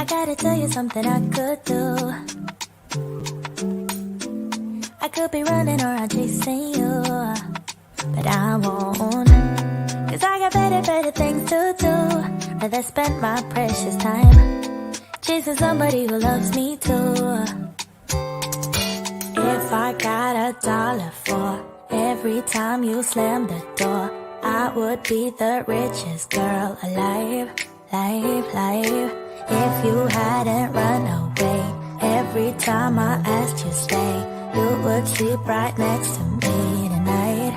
I gotta tell you something I could do. I could be running around chasing you, but I won't. Cause I got better things to do. Rather spend my precious time chasing somebody who loves me too. If I got $1 for every time you slam the door, I would be the richest girl alive. If you hadn't run away every time I asked you stay, you would sleep right next to me tonight.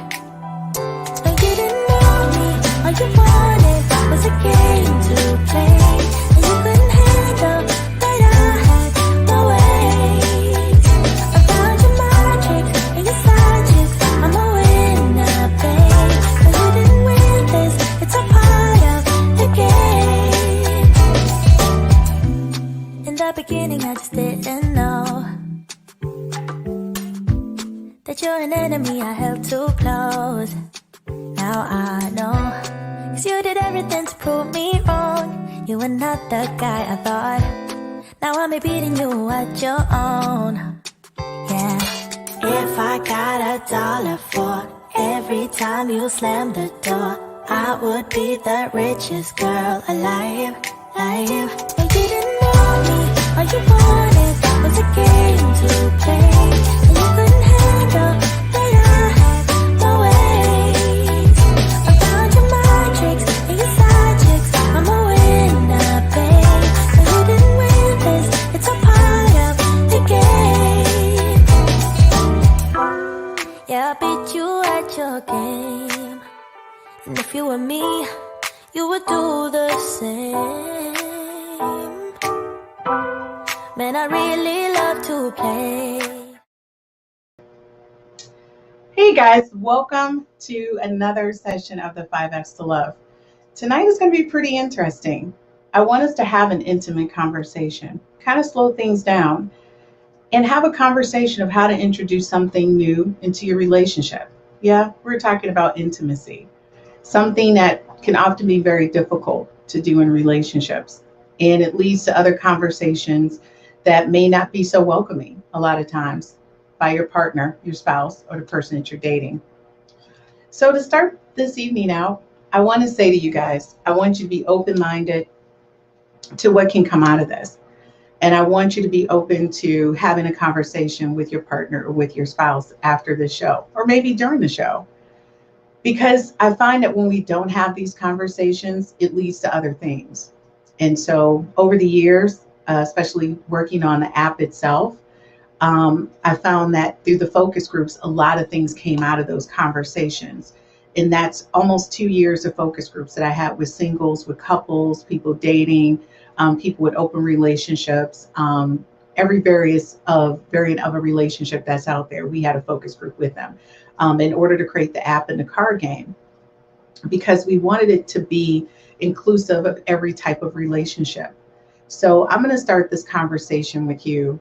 And you didn't know me, all you wanted was a game to play, and you couldn't handle that I had my ways. I found your magic and your side chicks, I'm a winner, babe. But you didn't win this, it's a part of the game. In the beginning I just didn't know that you're an enemy I held too close. Now I know, cause you did everything to prove me wrong. You were not the guy I thought. Now I'm beating you at your own. Yeah. If I got $1 for every time you slam the door, I would be the richest girl alive. And you didn't know me, all you wanted was a game to play, and you couldn't handle that I had my ways. I found your magics and your side chicks, I'm a winner, babe. But you didn't win this, it's a part of the game. Yeah, I beat you at your game, and if you were me, you would do the same. Man, I really love to play. Hey guys, welcome to another session of the 5Fs to Love. Tonight is going to be pretty interesting. I want us to have an intimate conversation, kind of slow things down, and have a conversation of how to introduce something new into your relationship. Yeah, we're talking about intimacy, something that can often be very difficult to do in relationships, and it leads to other conversations that may not be so welcoming a lot of times by your partner, your spouse, or the person that you're dating. So to start this evening out, I want to say to you guys, I want you to be open-minded to what can come out of this. And I want you to be open to having a conversation with your partner or with your spouse after the show, or maybe during the show. Because I find that when we don't have these conversations, it leads to other things. And so over the years, especially working on the app itself, I found that through the focus groups, a lot of things came out of those conversations. And that's almost 2 years of focus groups that I had with singles, with couples, people dating, people with open relationships, every variant of a relationship that's out there. We had a focus group with them in order to create the app and the card game, because we wanted it to be inclusive of every type of relationship. So I'm going to start this conversation with you,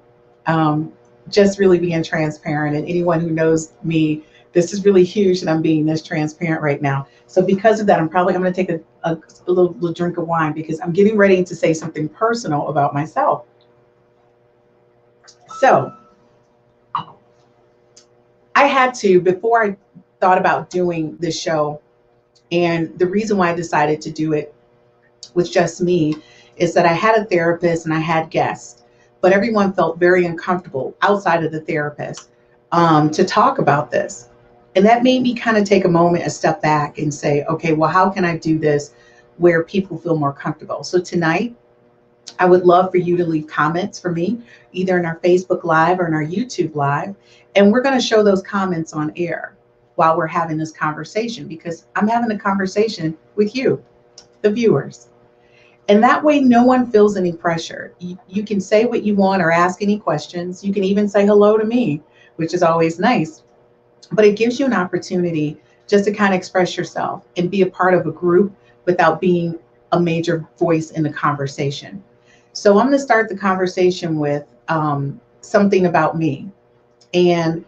just really being transparent. And anyone who knows me, this is really huge that I'm being this transparent right now. So because of that, I'm going to take a little drink of wine, because I'm getting ready to say something personal about myself. So I had to, before I thought about doing this show, and the reason why I decided to do it with just me is that I had a therapist and I had guests, but everyone felt very uncomfortable outside of the therapist to talk about this. And that made me kind of take a moment, a step back and say, okay, well, how can I do this where people feel more comfortable? So tonight, I would love for you to leave comments for me, either in our Facebook Live or in our YouTube Live. And we're going to show those comments on air while we're having this conversation, because I'm having a conversation with you, the viewers. And that way, no one feels any pressure. You can say what you want or ask any questions. You can even say hello to me, which is always nice. But it gives you an opportunity just to kind of express yourself and be a part of a group without being a major voice in the conversation. So I'm going to start the conversation with something about me. And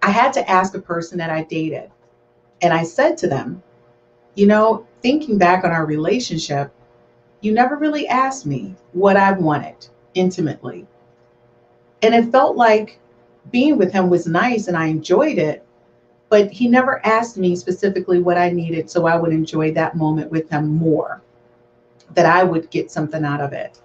I had to ask a person that I dated. And I said to them, you know, thinking back on our relationship, you never really asked me what I wanted intimately. And it felt like being with him was nice and I enjoyed it, but he never asked me specifically what I needed so I would enjoy that moment with him more, that I would get something out of it.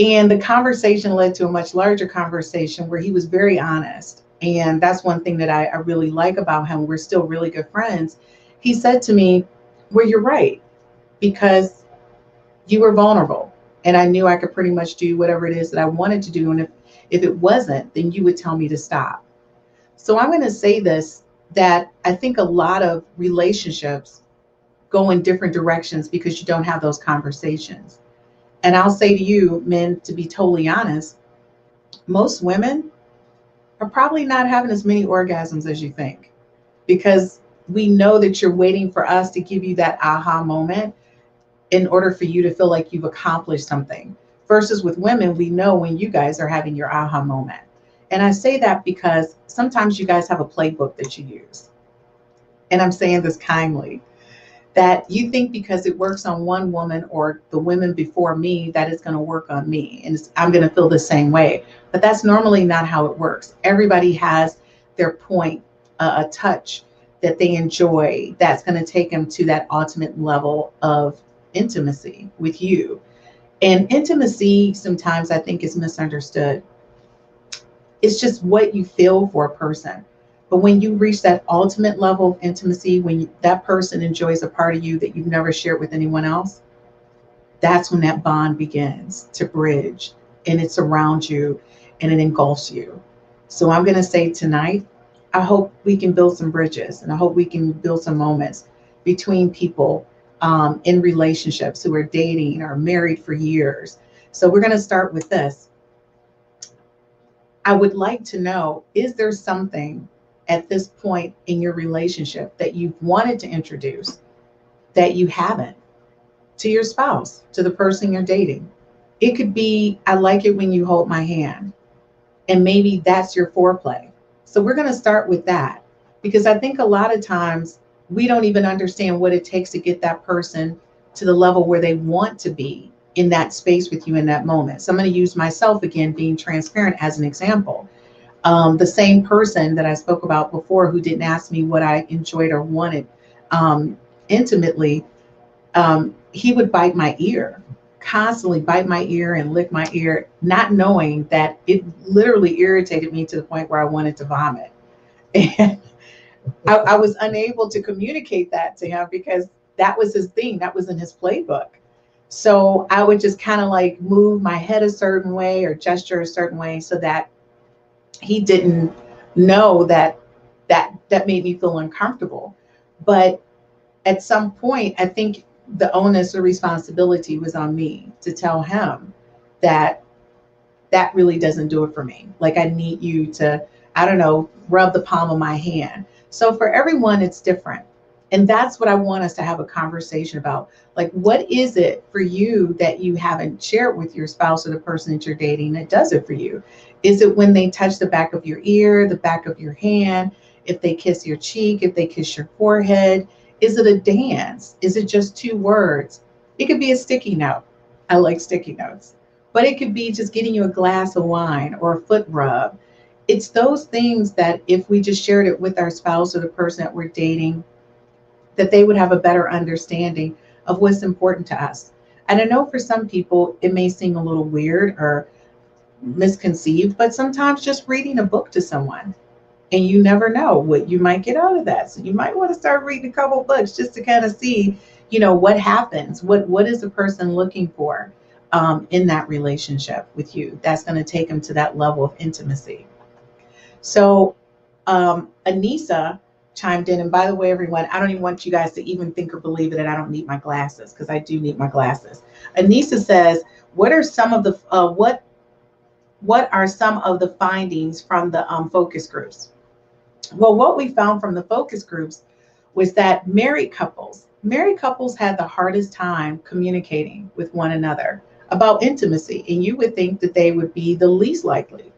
And the conversation led to a much larger conversation where he was very honest. And that's one thing that I really like about him. We're still really good friends. He said to me, well, you're right, because you were vulnerable. And I knew I could pretty much do whatever it is that I wanted to do. And if it wasn't, then you would tell me to stop. So I'm going to say this, that I think a lot of relationships go in different directions because you don't have those conversations. And I'll say to you, men, to be totally honest, most women are probably not having as many orgasms as you think, because we know that you're waiting for us to give you that aha moment in order for you to feel like you've accomplished something. Versus with women, we know when you guys are having your aha moment. And I say that because sometimes you guys have a playbook that you use. And I'm saying this kindly, that you think because it works on one woman or the women before me, that it's going to work on me and I'm going to feel the same way. But that's normally not how it works. Everybody has their point, a touch that they enjoy that's going to take them to that ultimate level of intimacy with you. And intimacy sometimes I think is misunderstood. It's just what you feel for a person. But when you reach that ultimate level of intimacy, when that person enjoys a part of you that you've never shared with anyone else, that's when that bond begins to bridge, and it surrounds you and it engulfs you. So I'm going to say tonight, I hope we can build some bridges, and I hope we can build some moments between people in relationships who are dating or married for years. So we're going to start with this. I would like to know, is there something at this point in your relationship that you've wanted to introduce that you haven't, to your spouse, to the person you're dating? It could be, I like it when you hold my hand. And maybe that's your foreplay. So we're going to start with that, because I think a lot of times we don't even understand what it takes to get that person to the level where they want to be in that space with you in that moment. So I'm going to use myself again, being transparent, as an example. The same person that I spoke about before, who didn't ask me what I enjoyed or wanted intimately, he would bite my ear, constantly bite my ear and lick my ear, not knowing that it literally irritated me to the point where I wanted to vomit. And I was unable to communicate that to him because that was his thing, that was in his playbook. So I would just kind of like move my head a certain way or gesture a certain way so that he didn't know that made me feel uncomfortable. But at some point, I think the onus or responsibility was on me to tell him that that really doesn't do it for me. Like, I need you to, I don't know, rub the palm of my hand. So for everyone, it's different. And that's what I want us to have a conversation about. Like, what is it for you that you haven't shared with your spouse or the person that you're dating that does it for you? Is it when they touch the back of your ear, the back of your hand, if they kiss your cheek, if they kiss your forehead? Is it a dance? Is it just 2 words? It could be a sticky note. I like sticky notes. But it could be just getting you a glass of wine or a foot rub. It's those things that if we just shared it with our spouse or the person that we're dating, that they would have a better understanding of what's important to us. And I know for some people, it may seem a little weird or misconceived, but sometimes just reading a book to someone, and you never know what you might get out of that. So you might want to start reading a couple books just to kind of see, what happens, what is the person looking for in that relationship with you that's going to take them to that level of intimacy. So Anissa chimed in, and by the way, everyone, I don't even want you guys to even think or believe that I don't need my glasses, because I do need my glasses. Anissa says, what are some of the what are some of the findings from the focus groups? Well, what we found from the focus groups was that married couples had the hardest time communicating with one another about intimacy, and you would think that they would be the least likely.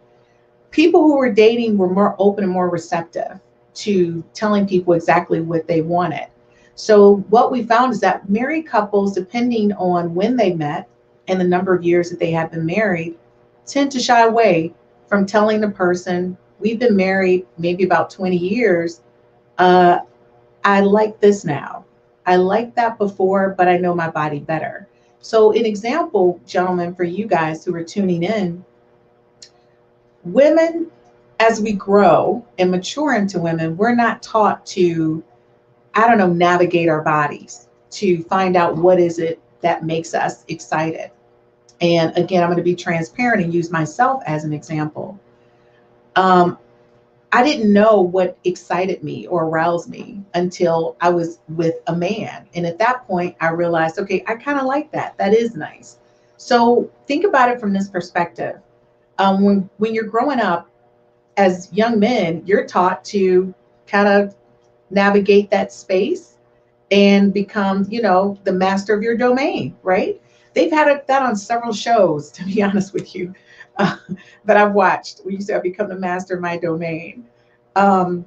People who were dating were more open and more receptive to telling people exactly what they wanted. So what we found is that married couples, depending on when they met and the number of years that they have been married, tend to shy away from telling the person, we've been married maybe about 20 years. Uh, I like this now. I liked that before, but I know my body better. So, an example, gentlemen, for you guys who are tuning in, women, as we grow and mature into women, we're not taught to, I don't know, navigate our bodies to find out what is it that makes us excited. And again, I'm going to be transparent and use myself as an example. Um, I didn't know what excited me or aroused me until I was with a man. And at that point, I realized, okay, I kind of like that. That is nice. So think about it from this perspective. When you're growing up as young men, you're taught to kind of navigate that space and become, the master of your domain, right? They've had that on several shows, to be honest with you, uh, that I've watched. We used to have become the master of my domain. Um,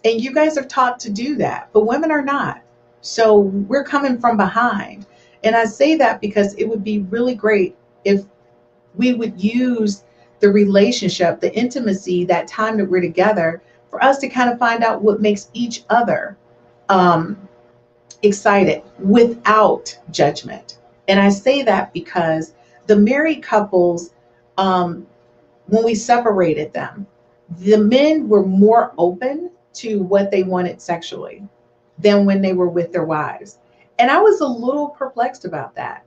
and you guys are taught to do that, but women are not. So we're coming from behind. And I say that because it would be really great if we would use the relationship, the intimacy, that time that we're together for us to kind of find out what makes each other um, excited without judgment. And I say that because the married couples, um, when we separated them, the men were more open to what they wanted sexually than when they were with their wives. And I was a little perplexed about that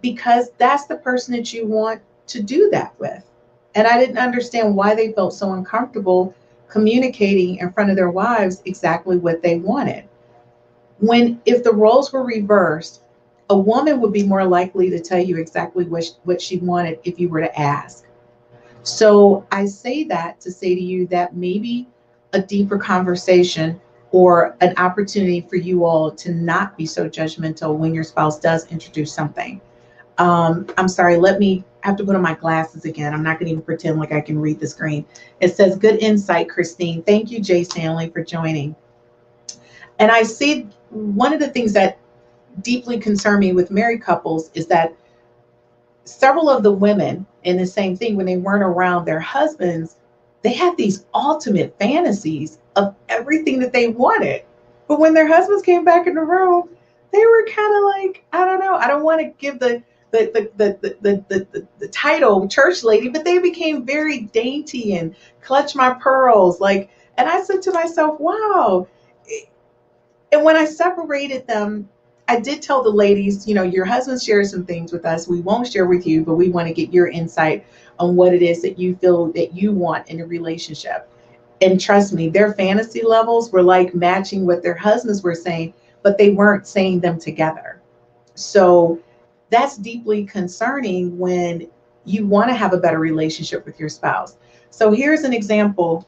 because that's the person that you want to do that with. And I didn't understand why they felt so uncomfortable communicating in front of their wives exactly what they wanted. When, if the roles were reversed, a woman would be more likely to tell you exactly what she wanted if you were to ask. So I say that to say to you that maybe a deeper conversation or an opportunity for you all to not be so judgmental when your spouse does introduce something. I'm sorry, let me I have to put on my glasses again. I'm not going to even pretend like I can read the screen. It says, good insight, Christine. Thank you, Jay Stanley, for joining. And I see one of the things that deeply concern me with married couples is that several of the women in the same thing, when they weren't around their husbands, they had these ultimate fantasies of everything that they wanted. But when their husbands came back in the room, they were kind of like, I don't know, I don't want to give the title church lady, but they became very dainty and clutch my pearls. Like, and I said to myself, wow. And when I separated them, I did tell the ladies, your husband shares some things with us. We won't share with you, but we want to get your insight on what it is that you feel that you want in a relationship. And trust me, their fantasy levels were like matching what their husbands were saying, but they weren't saying them together. So that's deeply concerning when you want to have a better relationship with your spouse. So here's an example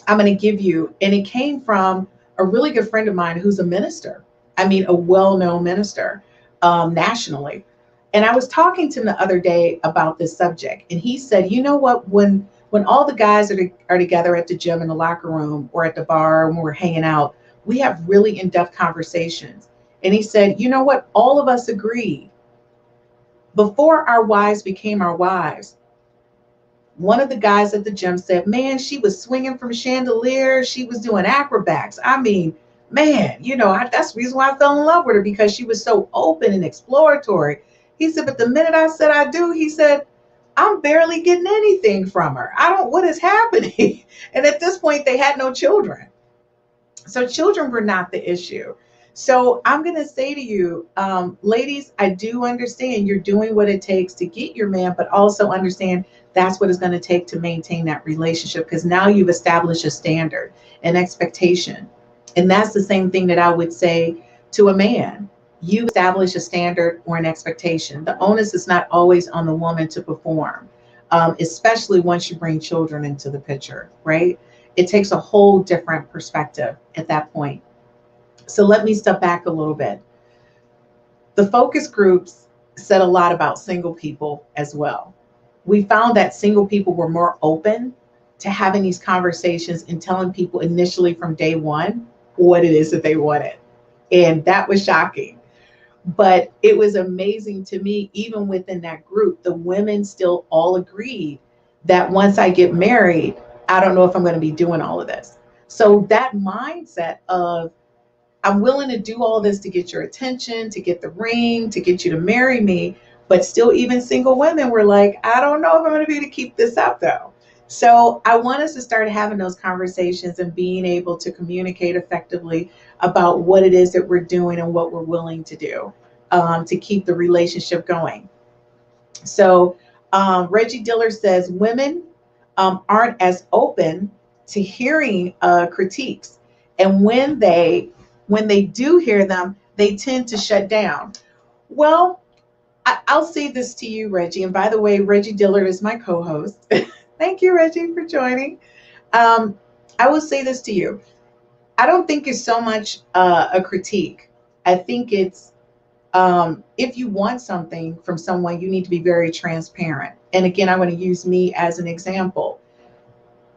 I'm going to give you, and it came from a really good friend of mine who's a minister. I mean, a well-known minister nationally. And I was talking to him the other day about this subject, and he said, you know what, when all the guys are together at the gym, in the locker room, or at the bar, when we're hanging out, we have really in-depth conversations. And he said, you know what, all of us agreed before our wives became our wives. One of the guys at the gym said, man, she was swinging from chandeliers. She was doing acrobats. I mean, man, that's the reason why I fell in love with her, because she was so open and exploratory. He said, but the minute I said I do, he said, I'm barely getting anything from her. What is happening? And at this point, they had no children. So children were not the issue. So I'm going to say to you, ladies, I do understand you're doing what it takes to get your man, but also understand that's what it's going to take to maintain that relationship, because now you've established a standard, an expectation. And that's the same thing that I would say to a man. You establish a standard or an expectation. The onus is not always on the woman to perform, especially once you bring children into the picture, right? It takes a whole different perspective at that point. So let me step back a little bit. The focus groups said a lot about single people as well. We found that single people were more open to having these conversations and telling people initially from day one what it is that they wanted. And that was shocking. But it was amazing to me, even within that group, the women still all agreed that once I get married, I don't know if I'm going to be doing all of this. So that mindset of I'm willing to do all this to get your attention, to get the ring, to get you to marry me. But still, even single women were like, I don't know if I'm going to be able to keep this up though. So I want us to start having those conversations and being able to communicate effectively about what it is that we're doing and what we're willing to do to keep the relationship going. So Reggie Diller says women aren't as open to hearing critiques, and when they do hear them, they tend to shut down. Well, I'll say this to you, Reggie. And by the way, Reggie Dillard is my co-host. Thank you, Reggie, for joining. Um, I will say this to you. I don't think it's so much a critique. I think it's if you want something from someone, you need to be very transparent. And again, I'm going to use me as an example.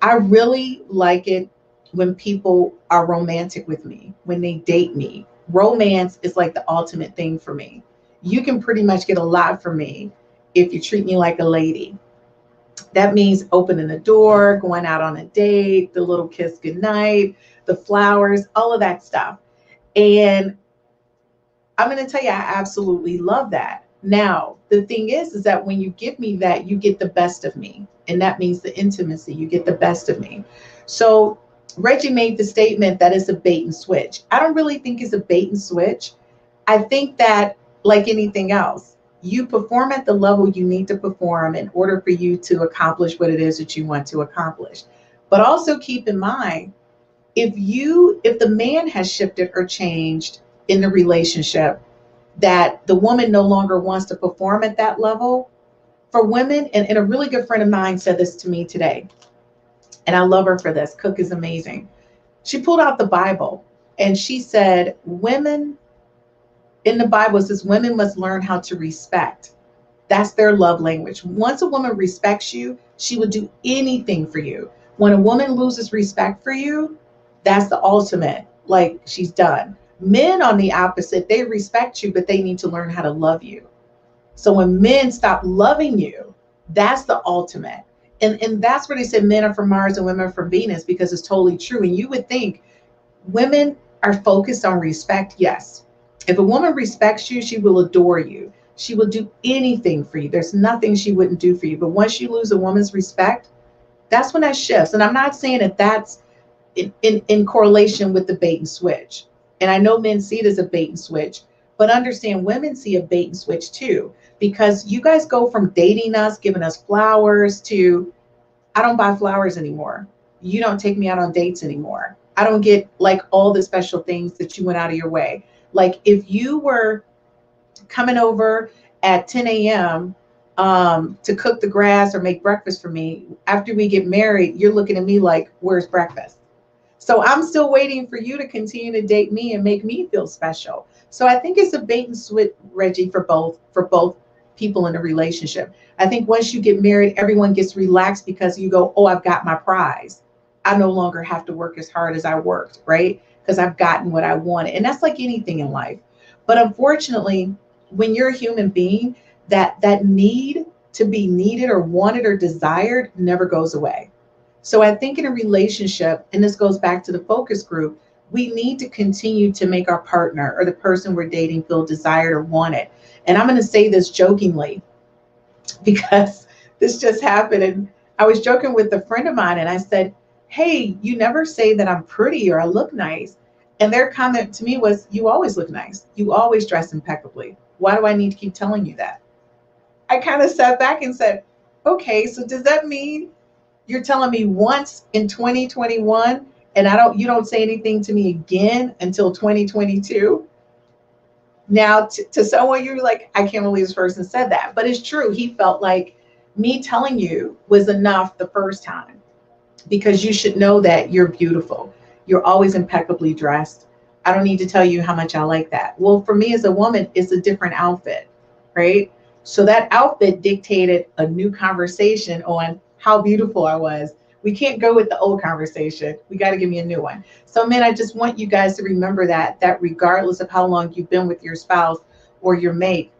I really like it when people are romantic with me, when they date me. Romance is like the ultimate thing for me. You can pretty much get a lot from me if you treat me like a lady. That means opening the door, going out on a date, the little kiss goodnight, the flowers, all of that stuff. And I'm going to tell you, I absolutely love that. Now, the thing is that when you give me that, you get the best of me. And that means the intimacy, you get the best of me. So Reggie made the statement that it's a bait and switch. I don't really think it's a bait and switch. I think that, like anything else, you perform at the level you need to perform in order for you to accomplish what it is that you want to accomplish. But also keep in mind, if the man has shifted or changed in the relationship, that the woman no longer wants to perform at that level, for women, and a really good friend of mine said this to me today, and I love her for this. Cook is amazing. She pulled out the Bible and she said, women in the Bible, it says women must learn how to respect. That's their love language. Once a woman respects you, she will do anything for you. When a woman loses respect for you, that's the ultimate. Like, she's done. Men, on the opposite, they respect you, but they need to learn how to love you. So when men stop loving you, that's the ultimate. And that's where they said men are from Mars and women are from Venus, because it's totally true. And you would think women are focused on respect. Yes. If a woman respects you, she will adore you. She will do anything for you. There's nothing she wouldn't do for you. But once you lose a woman's respect, that's when that shifts. And I'm not saying that that's in correlation with the bait and switch. And I know men see it as a bait and switch, but understand women see a bait and switch too, because you guys go from dating us, giving us flowers, to I don't buy flowers anymore. You don't take me out on dates anymore. I don't get like all the special things that you went out of your way. Like if you were coming over at 10 a.m. To cook the grass or make breakfast for me, after we get married, you're looking at me like, where's breakfast? So I'm still waiting for you to continue to date me and make me feel special. So I think it's a bait and switch, Reggie, for both people in a relationship. I think once you get married, everyone gets relaxed because you go, oh, I've got my prize. I no longer have to work as hard as I worked, right? Because I've gotten what I wanted. And that's like anything in life. But unfortunately, when you're a human being, that need to be needed or wanted or desired never goes away. So I think in a relationship, and this goes back to the focus group, we need to continue to make our partner or the person we're dating feel desired or wanted. And I'm going to say this jokingly because this just happened. And I was joking with a friend of mine and I said, hey, you never say that I'm pretty or I look nice. And their comment to me was, you always look nice. You always dress impeccably. Why do I need to keep telling you that? I kind of sat back and said, okay, so does that mean you're telling me once in 2021 and you don't say anything to me again until 2022? Now to someone you're like, I can't believe this person said that, but it's true. He felt like me telling you was enough the first time, because you should know that you're beautiful. You're always impeccably dressed. I don't need to tell you how much I like that. Well, for me as a woman, it's a different outfit, right? So that outfit dictated a new conversation on how beautiful I was, We can't go with the old conversation. We got to give me a new one. So, men, I just want you guys to remember that regardless of how long you've been with your spouse or your mate,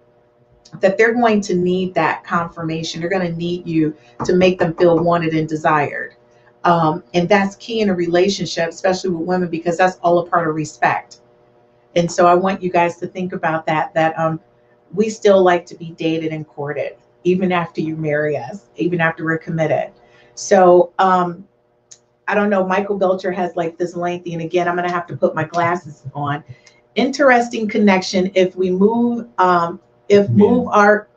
that they're going to need that confirmation. They're going to need you to make them feel wanted and desired. And that's key in a relationship, especially with women, because that's all a part of respect. And so I want you guys to think about that we still like to be dated and courted, even after you marry us, even after we're committed. So I don't know, Michael Belcher has like this lengthy, and again, I'm going to have to put my glasses on. Interesting connection. If we move, our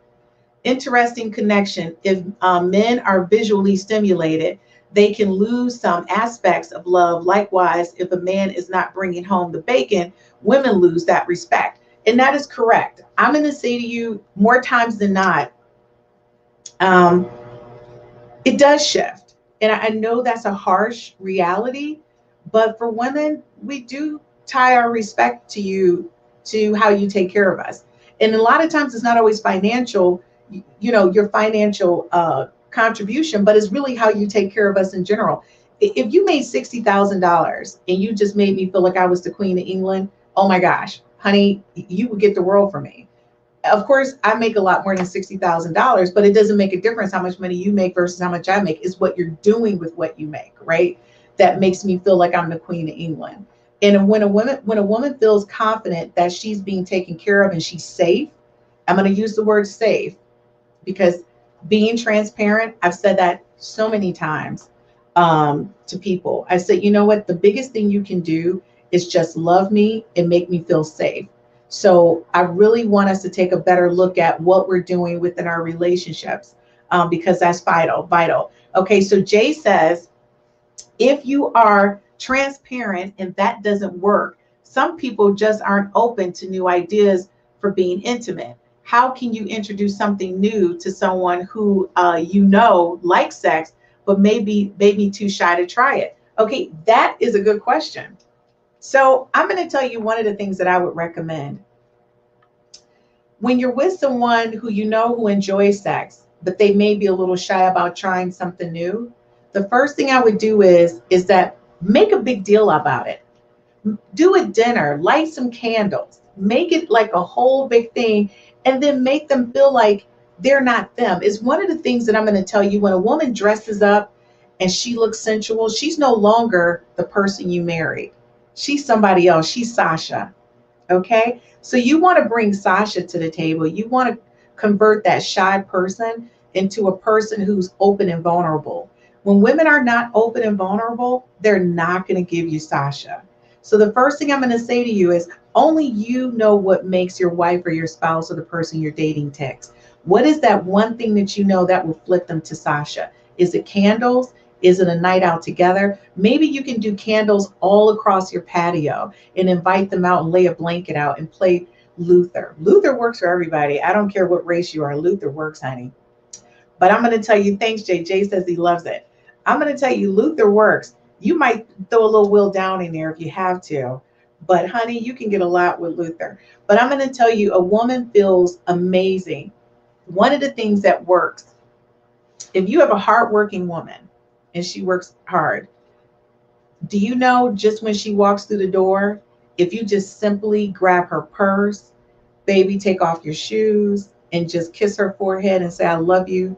interesting connection, if men are visually stimulated, they can lose some aspects of love. Likewise, if a man is not bringing home the bacon, women lose that respect. And that is correct. I'm going to say to you, more times than not, it does shift. And I know that's a harsh reality, but for women, we do tie our respect to you, to how you take care of us. And a lot of times it's not always financial, your financial contribution, but it's really how you take care of us in general. If you made $60,000 and you just made me feel like I was the Queen of England, oh my gosh, honey, you would get the world for me. Of course, I make a lot more than $60,000, but it doesn't make a difference how much money you make versus how much I make. It's what you're doing with what you make, right? That makes me feel like I'm the Queen of England. And when a woman feels confident that she's being taken care of and she's safe, I'm going to use the word safe, because being transparent, I've said that so many times to people. I said, you know what? The biggest thing you can do is just love me and make me feel safe. So I really want us to take a better look at what we're doing within our relationships, because that's vital. Okay, so Jay says, if you are transparent and that doesn't work, some people just aren't open to new ideas for being intimate. How can you introduce something new to someone who likes sex, but maybe too shy to try it? Okay, that is a good question. So I'm going to tell you one of the things that I would recommend. When you're with someone who enjoys sex, but they may be a little shy about trying something new, the first thing I would do is that make a big deal about it. Do a dinner, light some candles, make it like a whole big thing, and then make them feel like they're not them. It's one of the things that I'm going to tell you. When a woman dresses up and she looks sensual, she's no longer the person you married. She's somebody else. She's Sasha. Okay? So you want to bring Sasha to the table. You want to convert that shy person into a person who's open and vulnerable. When women are not open and vulnerable, they're not going to give you Sasha. So the first thing I'm going to say to you is, only you know what makes your wife or your spouse or the person you're dating tick. What is that one thing that you know that will flip them to Sasha? Is it candles? Is it a night out together? Maybe you can do candles all across your patio and invite them out and lay a blanket out and play Luther. Luther works for everybody. I don't care what race you are. Luther works, honey. But I'm going to tell you, thanks, Jay. Jay says he loves it. I'm going to tell you, Luther works. You might throw a little Will Down in there if you have to. But honey, you can get a lot with Luther. But I'm going to tell you, a woman feels amazing. One of the things that works, if you have a hardworking woman and she works hard, do you know, just when she walks through the door, if you just simply grab her purse, baby, take off your shoes and just kiss her forehead and say, I love you.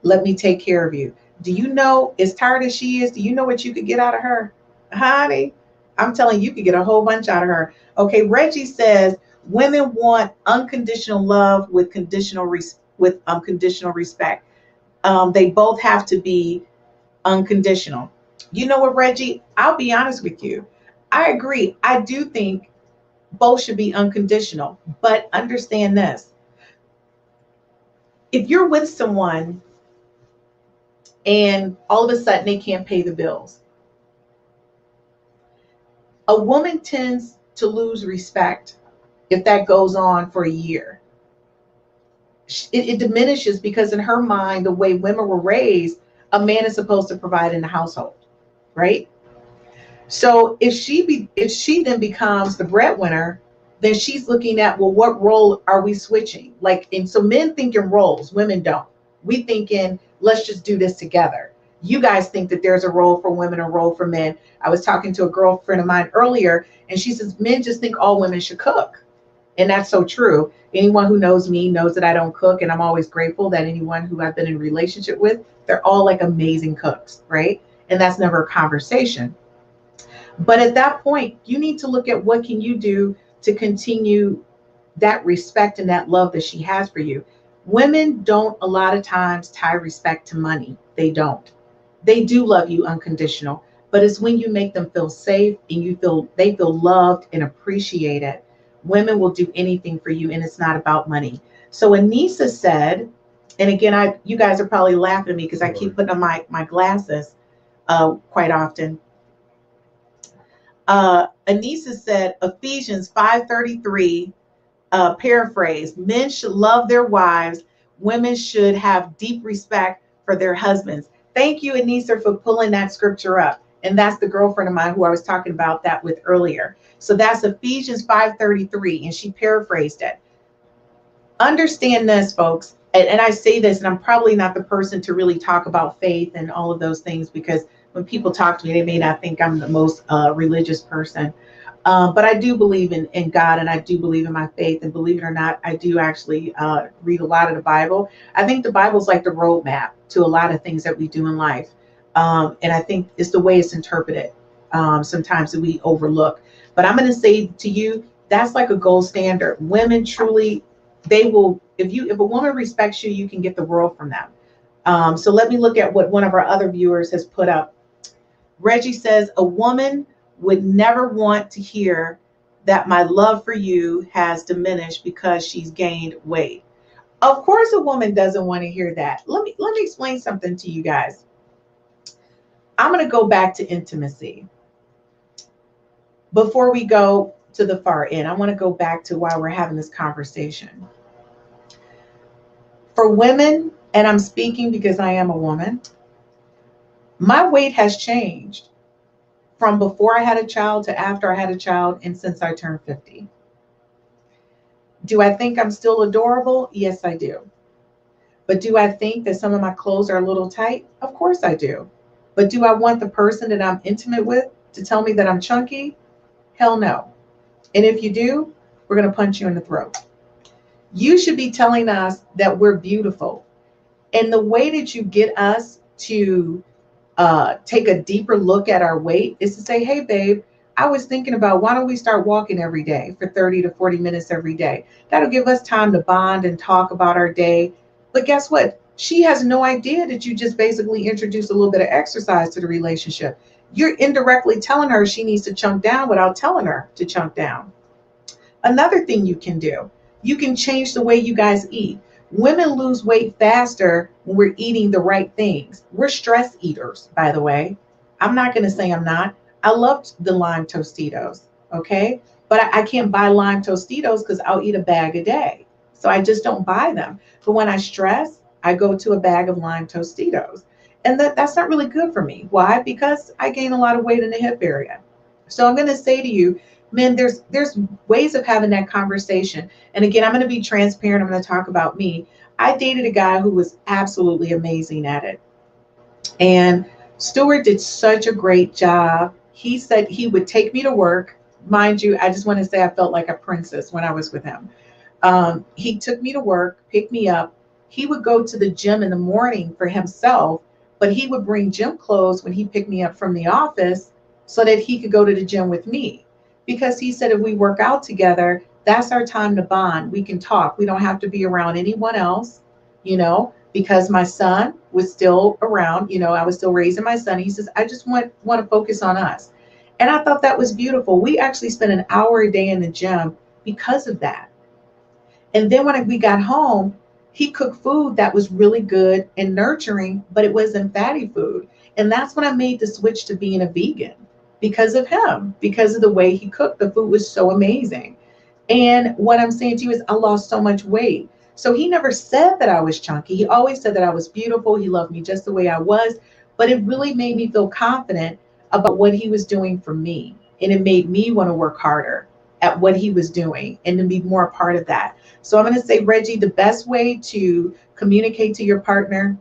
Let me take care of you. Do you know, as tired as she is, do you know what you could get out of her? Honey, I'm telling you, could get a whole bunch out of her. Okay, Reggie says women want unconditional love with conditional respect. They both have to be unconditional. You know what, Reggie? I'll be honest with you. I agree. I do think both should be unconditional, but understand this. If you're with someone and all of a sudden they can't pay the bills, a woman tends to lose respect if that goes on for a year. It diminishes, because in her mind, the way women were raised, a man is supposed to provide in the household, right? So if she then becomes the breadwinner, then she's looking at, well, what role are we switching? And so men think in roles, women don't. We think in, let's just do this together. you guys think that there's a role for women, a role for men. I was talking to a girlfriend of mine earlier, and she says men just think all women should cook. And that's so true. Anyone who knows me knows that I don't cook, and I'm always grateful that anyone who I've been in a relationship with, they're all like amazing cooks, right? And that's never a conversation. But at that point, you need to look at what can you do to continue that respect and that love that she has for you. Women don't a lot of times tie respect to money. They don't. They do love you unconditional, but it's when you make them feel safe and they feel loved and appreciated. Women will do anything for you, and it's not about money. So Anissa said, and again, you guys are probably laughing at me because I keep putting on my glasses quite often. Anissa said, Ephesians 5:33, paraphrase, men should love their wives. Women should have deep respect for their husbands. Thank you, Anissa, for pulling that scripture up. And that's the girlfriend of mine who I was talking about that with earlier. So that's Ephesians 5:33, and she paraphrased it. Understand this, folks. And I say this, and I'm probably not the person to really talk about faith and all of those things, because when people talk to me, they may not think I'm the most religious person. But I do believe in God, and I do believe in my faith. And believe it or not, I do actually read a lot of the Bible. I think the Bible's like the roadmap to a lot of things that we do in life. And I think it's the way it's interpreted sometimes that we overlook. But I'm going to say to you, that's like a gold standard. Women truly, they will, if a woman respects you, you can get the world from them. So let me look at what one of our other viewers has put up. Reggie says, a woman would never want to hear that my love for you has diminished because she's gained weight. Of course, a woman doesn't want to hear that. Let me explain something to you guys. I'm going to go back to intimacy. Before we go to the far end, I want to go back to why we're having this conversation. For women, and I'm speaking because I am a woman, my weight has changed from before I had a child to after I had a child, and since I turned 50. Do I think I'm still adorable? Yes, I do. But do I think that some of my clothes are a little tight? Of course I do. But do I want the person that I'm intimate with to tell me that I'm chunky? Hell no. And if you do, we're going to punch you in the throat. You should be telling us that we're beautiful. And the way that you get us to take a deeper look at our weight is to say, hey, babe, I was thinking about why don't we start walking every day for 30 to 40 minutes every day? That'll give us time to bond and talk about our day. But guess what? She has no idea that you just basically introduced a little bit of exercise to the relationship. You're indirectly telling her she needs to chunk down without telling her to chunk down. Another thing you can do, you can change the way you guys eat. Women lose weight faster when we're eating the right things. We're stress eaters, by the way. I'm not going to say I'm not. I loved the lime Tostitos, okay? But I can't buy lime Tostitos because I'll eat a bag a day. So I just don't buy them. But when I stress, I go to a bag of lime Tostitos. And that's not really good for me. Why? Because I gain a lot of weight in the hip area. So I'm going to say to you, men, there's ways of having that conversation. And again, I'm going to be transparent. I'm going to talk about me. I dated a guy who was absolutely amazing at it. And Stuart did such a great job. He said he would take me to work. Mind you, I just want to say I felt like a princess when I was with him. He took me to work, picked me up. He would go to the gym in the morning for himself, but he would bring gym clothes when he picked me up from the office so that he could go to the gym with me. Because he said if we work out together, that's our time to bond. We can talk. We don't have to be around anyone else, because my son was still around. I was still raising my son. He says, I just want to focus on us. And I thought that was beautiful. We actually spent an hour a day in the gym because of that. And then when we got home, he cooked food that was really good and nurturing, but it wasn't fatty food. And that's when I made the switch to being a vegan because of him, because of the way he cooked. The food was so amazing. And what I'm saying to you is I lost so much weight. So he never said that I was chunky. He always said that I was beautiful. He loved me just the way I was. But it really made me feel confident about what he was doing for me. And it made me want to work harder at what he was doing and to be more a part of that. So I'm going to say, Reggie, the best way to communicate to your partner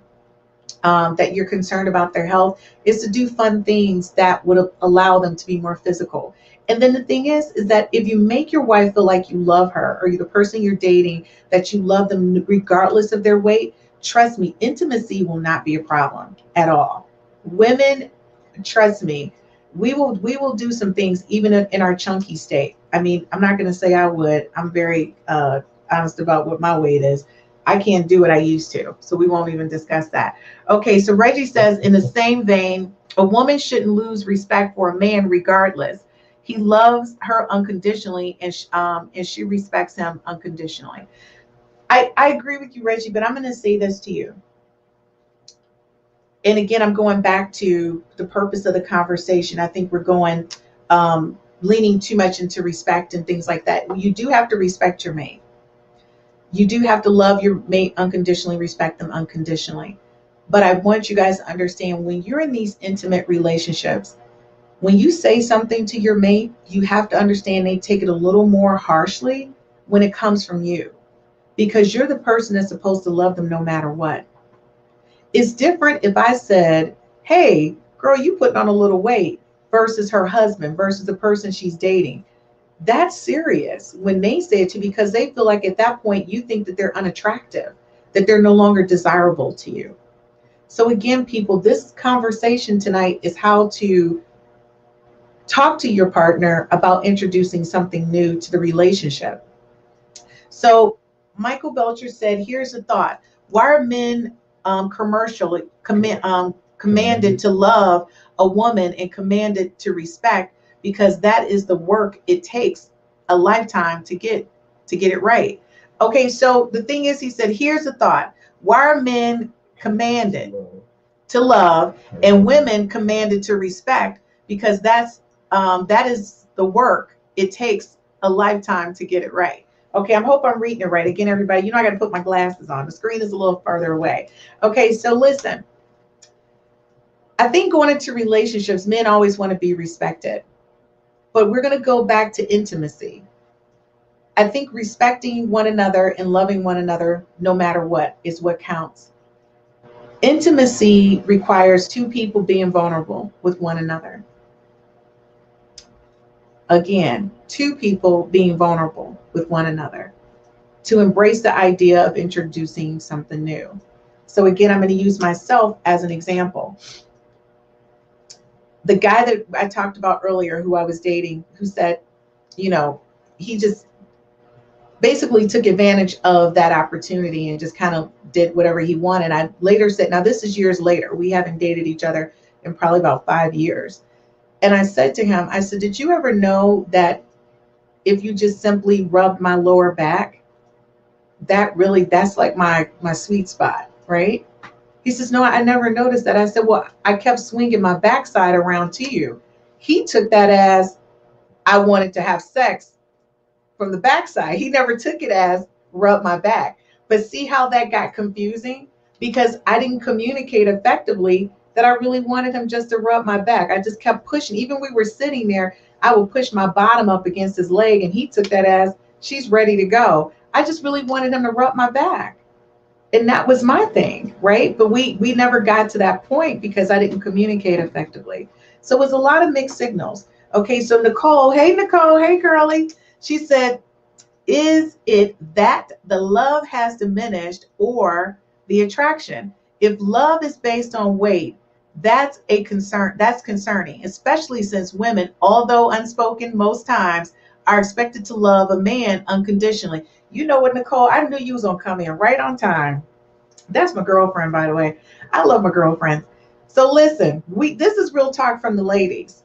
that you're concerned about their health, is to do fun things that would allow them to be more physical. And then the thing is that if you make your wife feel like you love her, or you're the person you're dating, that you love them regardless of their weight, trust me, intimacy will not be a problem at all. Women, trust me, we will do some things even in our chunky state. I mean, I'm not going to say I would. I'm very honest about what my weight is. I can't do what I used to, so we won't even discuss that. Okay, so Reggie says, in the same vein, a woman shouldn't lose respect for a man regardless. He loves her unconditionally, and she respects him unconditionally. I agree with you, Reggie, but I'm going to say this to you. And again, I'm going back to the purpose of the conversation. I think we're going leaning too much into respect and things like that. You do have to respect your mate. You do have to love your mate unconditionally, respect them unconditionally. But I want you guys to understand, when you're in these intimate relationships, when you say something to your mate, you have to understand they take it a little more harshly when it comes from you, because you're the person that's supposed to love them no matter what. It's different if I said, hey, girl, you putting on a little weight, versus her husband, versus the person she's dating. That's serious when they say it to you, because they feel like at that point you think that they're unattractive, that they're no longer desirable to you. So again, people, this conversation tonight is how to talk to your partner about introducing something new to the relationship. So Michael Belcher said, here's a thought. Why are men commanded to love a woman and commanded to respect? Because that is the work it takes a lifetime to get it right. Okay, so the thing is, he said, here's a thought. Why are men commanded to love and women commanded to respect? Because that is the work it takes a lifetime to get it right. Okay, I hope I'm reading it right. Again, everybody, I got to put my glasses on. The screen is a little further away. Okay, so listen. I think going into relationships, men always want to be respected. But we're going to go back to intimacy. I think respecting one another and loving one another, no matter what, is what counts. Intimacy requires two people being vulnerable with one another. Again, two people being vulnerable with one another to embrace the idea of introducing something new. So again, I'm going to use myself as an example. The guy that I talked about earlier, who I was dating, who said, he just basically took advantage of that opportunity and just kind of did whatever he wanted. I later said, now this is years later, we haven't dated each other in probably about 5 years. And I said to him, I said, did you ever know that if you just simply rubbed my lower back, that's like my sweet spot, right? He says, no, I never noticed that. I said, well, I kept swinging my backside around to you. He took that as I wanted to have sex from the backside. He never took it as rub my back. But see how that got confusing? Because I didn't communicate effectively that I really wanted him just to rub my back. I just kept pushing. Even we were sitting there, I would push my bottom up against his leg, and he took that as she's ready to go. I just really wanted him to rub my back. And that was my thing, right? But we never got to that point because I didn't communicate effectively. So it was a lot of mixed signals. Okay, so Nicole, hey girlie. She said, is it that the love has diminished or the attraction? If love is based on weight, that's a concern. That's concerning, especially since women, although unspoken most times, are expected to love a man unconditionally. You know what, Nicole? I knew you was gonna come in right on time. That's my girlfriend, by the way. I love my girlfriends. So listen, this is real talk from the ladies.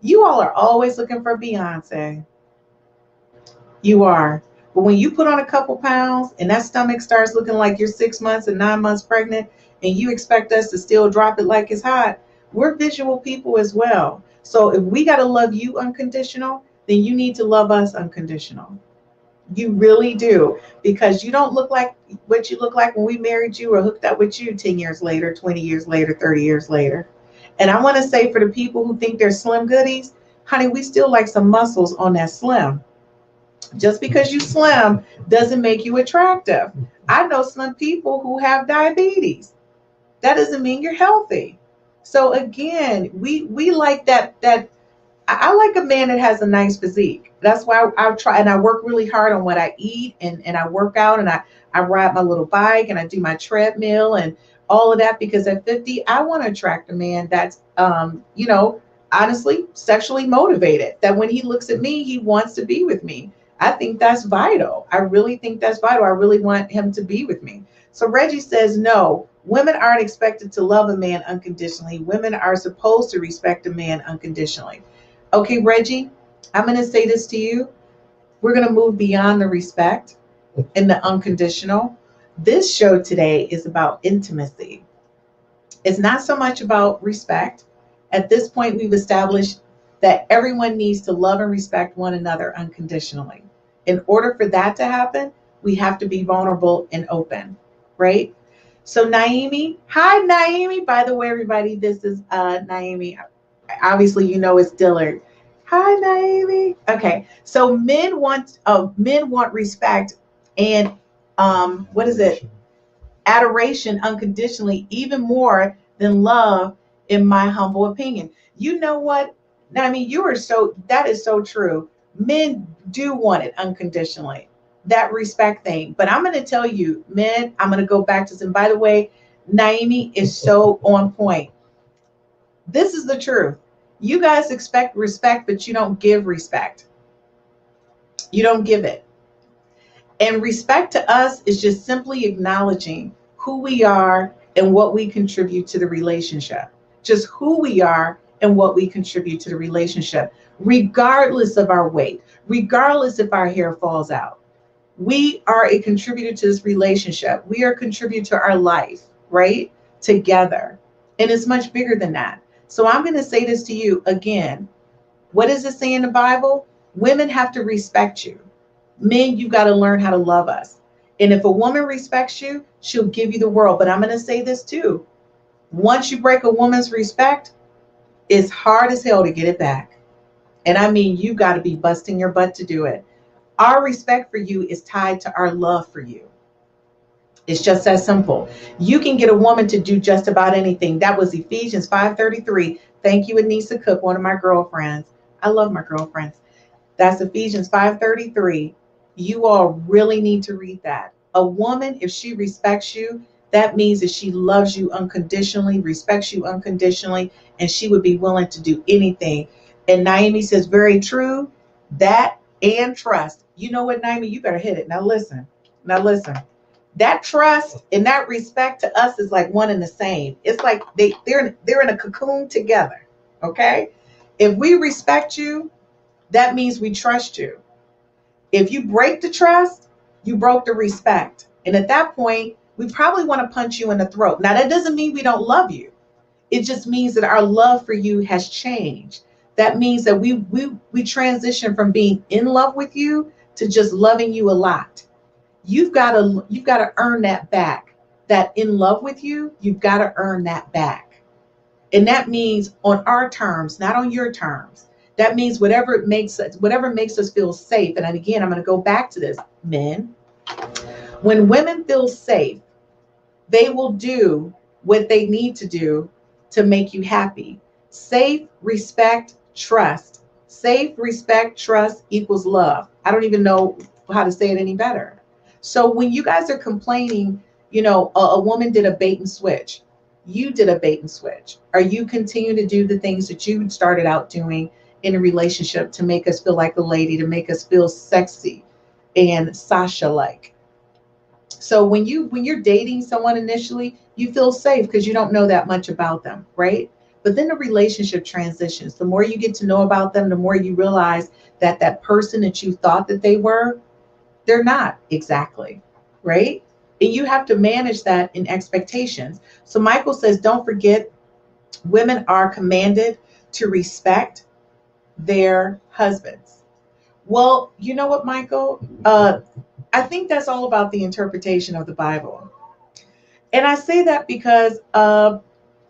You all are always looking for Beyonce. You are. But when you put on a couple pounds and that stomach starts looking like you're 6 months and 9 months pregnant, and you expect us to still drop it like it's hot, we're visual people as well. So if we got to love you unconditional, then you need to love us unconditional. You really do, because you don't look like what you look like when we married you or hooked up with you 10 years later, 20 years later, 30 years later. And I want to say, for the people who think they're slim goodies, honey, we still like some muscles on that slim. Just because you slim doesn't make you attractive. I know slim people who have diabetes. that doesn't mean you're healthy. So again, we like that. I like a man that has a nice physique. That's why I try and I work really hard on what I eat, and I work out, and I ride my little bike, and I do my treadmill and all of that, because at 50, I want to attract a man that's, honestly, sexually motivated. That when he looks at me, he wants to be with me. I think that's vital. I really think that's vital. I really want him to be with me. So Reggie says, no, women aren't expected to love a man unconditionally. Women are supposed to respect a man unconditionally. Okay, Reggie, I'm going to say this to you. We're going to move beyond the respect and the unconditional. This show today is about intimacy. It's not so much about respect. At this point, we've established that everyone needs to love and respect one another unconditionally. In order for that to happen, we have to be vulnerable and open, right? So Naomi, hi Naomi. By the way, everybody, this is Naomi. Obviously, you know it's Dillard. Hi Naomi. Okay, so men want respect and what is it? Adoration unconditionally, even more than love, in my humble opinion. You know what? I mean, that is so true. Men do want it unconditionally, that respect thing. But I'm going to tell you, men, I'm going to go back to some. By the way, Naomi is so on point. This is the truth. You guys expect respect, but you don't give respect. You don't give it. And respect to us is just simply acknowledging who we are and what we contribute to the relationship. Just who we are and what we contribute to the relationship, regardless of our weight, regardless if our hair falls out. We are a contributor to this relationship. We are a contributor to our life, right? Together. And it's much bigger than that. So I'm going to say this to you again. What does it say in the Bible? Women have to respect you. Men, you got to learn how to love us. And if a woman respects you, she'll give you the world. But I'm going to say this too. Once you break a woman's respect, it's hard as hell to get it back. And I mean, you got to be busting your butt to do it. Our respect for you is tied to our love for you. It's just that simple. You can get a woman to do just about anything. That was Ephesians 5:33. Thank you, Anissa Cook, one of my girlfriends. I love my girlfriends. That's Ephesians 5:33. You all really need to read that. A woman, if she respects you, that means that she loves you unconditionally, respects you unconditionally, and she would be willing to do anything. And Naomi says, very true, that and trust. You know what, Naomi, you better hit it. Now listen. That trust and that respect to us is like one and the same. It's like they're in a cocoon together, okay? If we respect you, that means we trust you. If you break the trust, you broke the respect. And at that point, we probably want to punch you in the throat. Now, that doesn't mean we don't love you. It just means that our love for you has changed. That means that we transition from being in love with you to just loving you a lot. You've got to earn that back. That in love with you, you've got to earn that back. And that means on our terms, not on your terms. That means whatever makes us feel safe. And again, I'm going to go back to this, men. When women feel safe, they will do what they need to do to make you happy. Safe, respect, trust. Safe, respect, trust equals love. I don't even know how to say it any better. So when you guys are complaining, a woman did a bait and switch. You did a bait and switch. Or you continue to do the things that you started out doing in a relationship to make us feel like a lady, to make us feel sexy and Sasha-like. So when you're dating someone initially, you feel safe because you don't know that much about them, right? But then the relationship transitions. The more you get to know about them, the more you realize that that person that you thought that they were, they're not exactly, right? And you have to manage that in expectations. So Michael says, don't forget, women are commanded to respect their husbands. Well, you know what, Michael? I think that's all about the interpretation of the Bible. And I say that because I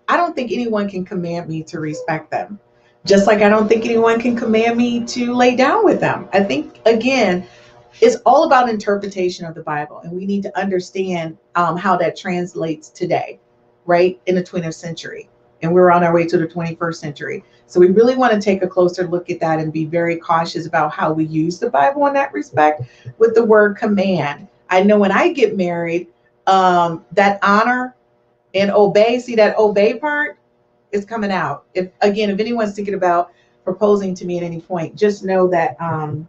don't think anyone can command me to respect them. Just like I don't think anyone can command me to lay down with them. I think, again, it's all about interpretation of the Bible. And we need to understand how that translates today, right, in the 20th century. And we're on our way to the 21st century. So we really want to take a closer look at that and be very cautious about how we use the Bible in that respect with the word command. I know when I get married, that honor and obey, see that obey part is coming out. If anyone's thinking about proposing to me at any point, just know that I'm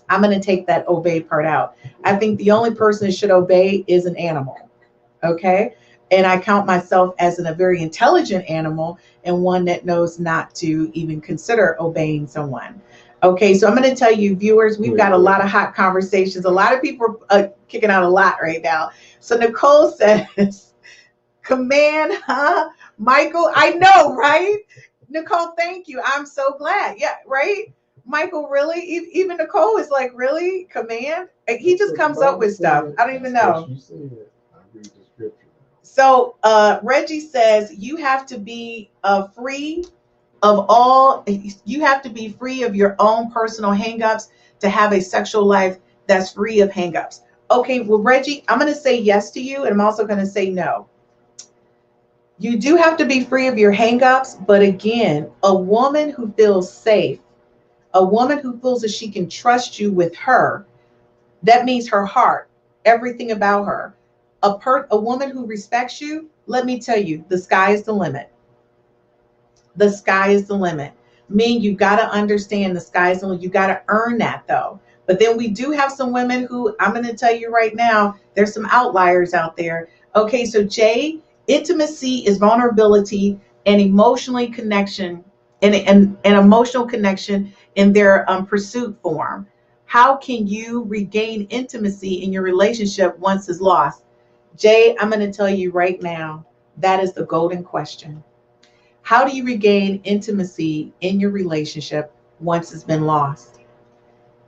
going to take that obey part out. I think the only person that should obey is an animal. Okay. And I count myself as a very intelligent animal and one that knows not to even consider obeying someone. Okay. So I'm going to tell you, viewers, we've got a lot of hot conversations. A lot of people are kicking out a lot right now. So Nicole says, command, huh? Michael, I know, right? Nicole, thank you. I'm so glad. Yeah, right? Michael, really? Even Nicole is like, really? Command? He just comes up with stuff. I don't even know. So Reggie says you have to be free of all, you have to be free of your own personal hangups to have a sexual life that's free of hangups. Okay, well, Reggie, I'm going to say yes to you, and I'm also going to say no. You do have to be free of your hangups, but again, a woman who feels safe, a woman who feels that she can trust you with her, that means her heart, everything about her. A woman who respects you, let me tell you, the sky is the limit. The sky is the limit. Meaning you got to understand the sky is the limit. You got to earn that though. But then we do have some women who, I'm going to tell you right now, there's some outliers out there. Okay, so Jay, intimacy is vulnerability and emotionally connection and emotional connection in their pursuit form. How can you regain intimacy in your relationship once it's lost? Jay, I'm going to tell you right now, that is the golden question. How do you regain intimacy in your relationship once it's been lost?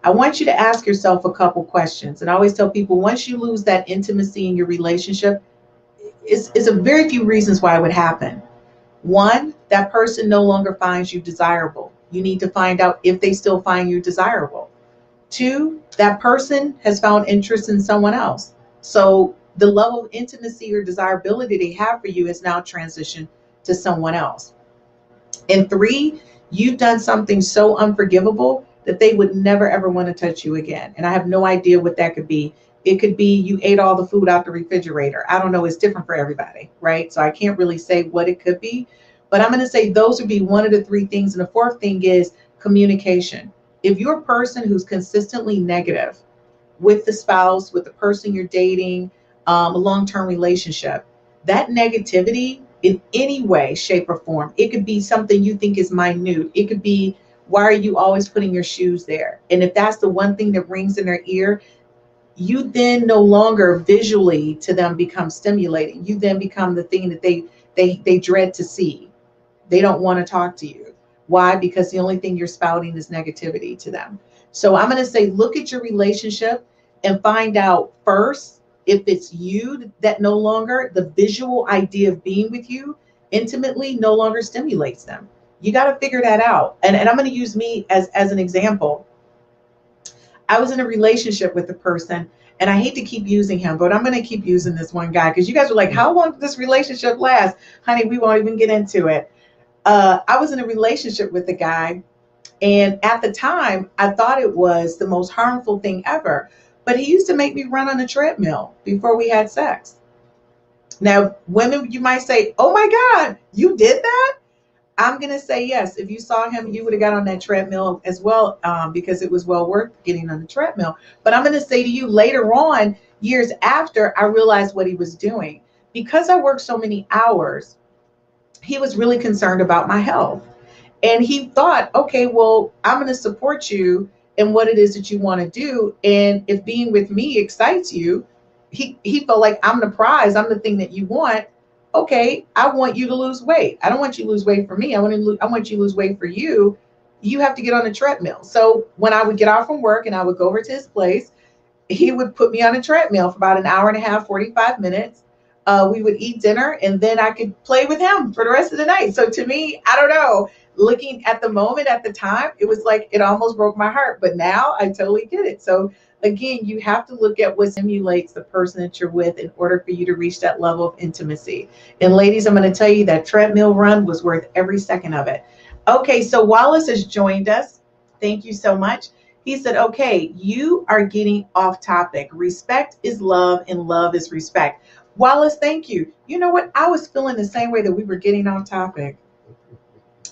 I want you to ask yourself a couple questions. And I always tell people, once you lose that intimacy in your relationship, it's a very few reasons why it would happen. One, that person no longer finds you desirable. You need to find out if they still find you desirable. Two, that person has found interest in someone else. So the level of intimacy or desirability they have for you is now transitioned to someone else. And three, you've done something so unforgivable that they would never, ever want to touch you again. And I have no idea what that could be. It could be you ate all the food out the refrigerator. I don't know. It's different for everybody, right? So I can't really say what it could be. But I'm going to say those would be one of the three things. And the fourth thing is communication. If you're a person who's consistently negative with the spouse, with the person you're dating, a long-term relationship, that negativity in any way, shape, or form, it could be something you think is minute. It could be, why are you always putting your shoes there? And if that's the one thing that rings in their ear, you then no longer visually to them become stimulating. You then become the thing that they dread to see. They don't want to talk to you. Why? Because the only thing you're spouting is negativity to them. So I'm going to say, look at your relationship and find out first if it's you that no longer, the visual idea of being with you intimately no longer stimulates them. You got to figure that out. And I'm going to use me as an example. I was in a relationship with a person, and I hate to keep using him, but I'm going to keep using this one guy because you guys are like, how long did this relationship last? Honey, we won't even get into it. I was in a relationship with a guy, and at the time, I thought it was the most harmful thing ever. But he used to make me run on a treadmill before we had sex. Now, women, you might say, oh my God, you did that? I'm going to say yes. If you saw him, you would have got on that treadmill as well, because it was well worth getting on the treadmill. But I'm going to say to you later on, years after, I realized what he was doing. Because I worked so many hours, he was really concerned about my health. And he thought, okay, well, I'm going to support you in what it is that you want to do. And if being with me excites you, he felt like I'm the prize. I'm the thing that you want. Okay, I want you to lose weight. I don't want you to lose weight for me. I want you to lose weight for you. You have to get on a treadmill. So when I would get off from work and I would go over to his place, he would put me on a treadmill for about an hour and a half, 45 minutes. We would eat dinner, and then I could play with him for the rest of the night. So to me, I don't know. looking at the moment at the time, it was like it almost broke my heart. But now I totally get it. So again, you have to look at what stimulates the person that you're with in order for you to reach that level of intimacy. And ladies, I'm going to tell you that treadmill run was worth every second of it. Okay, so Wallace has joined us. Thank you so much. He said, okay, you are getting off topic. Respect is love and love is respect. Wallace, thank you. You know what? I was feeling the same way that we were getting off topic.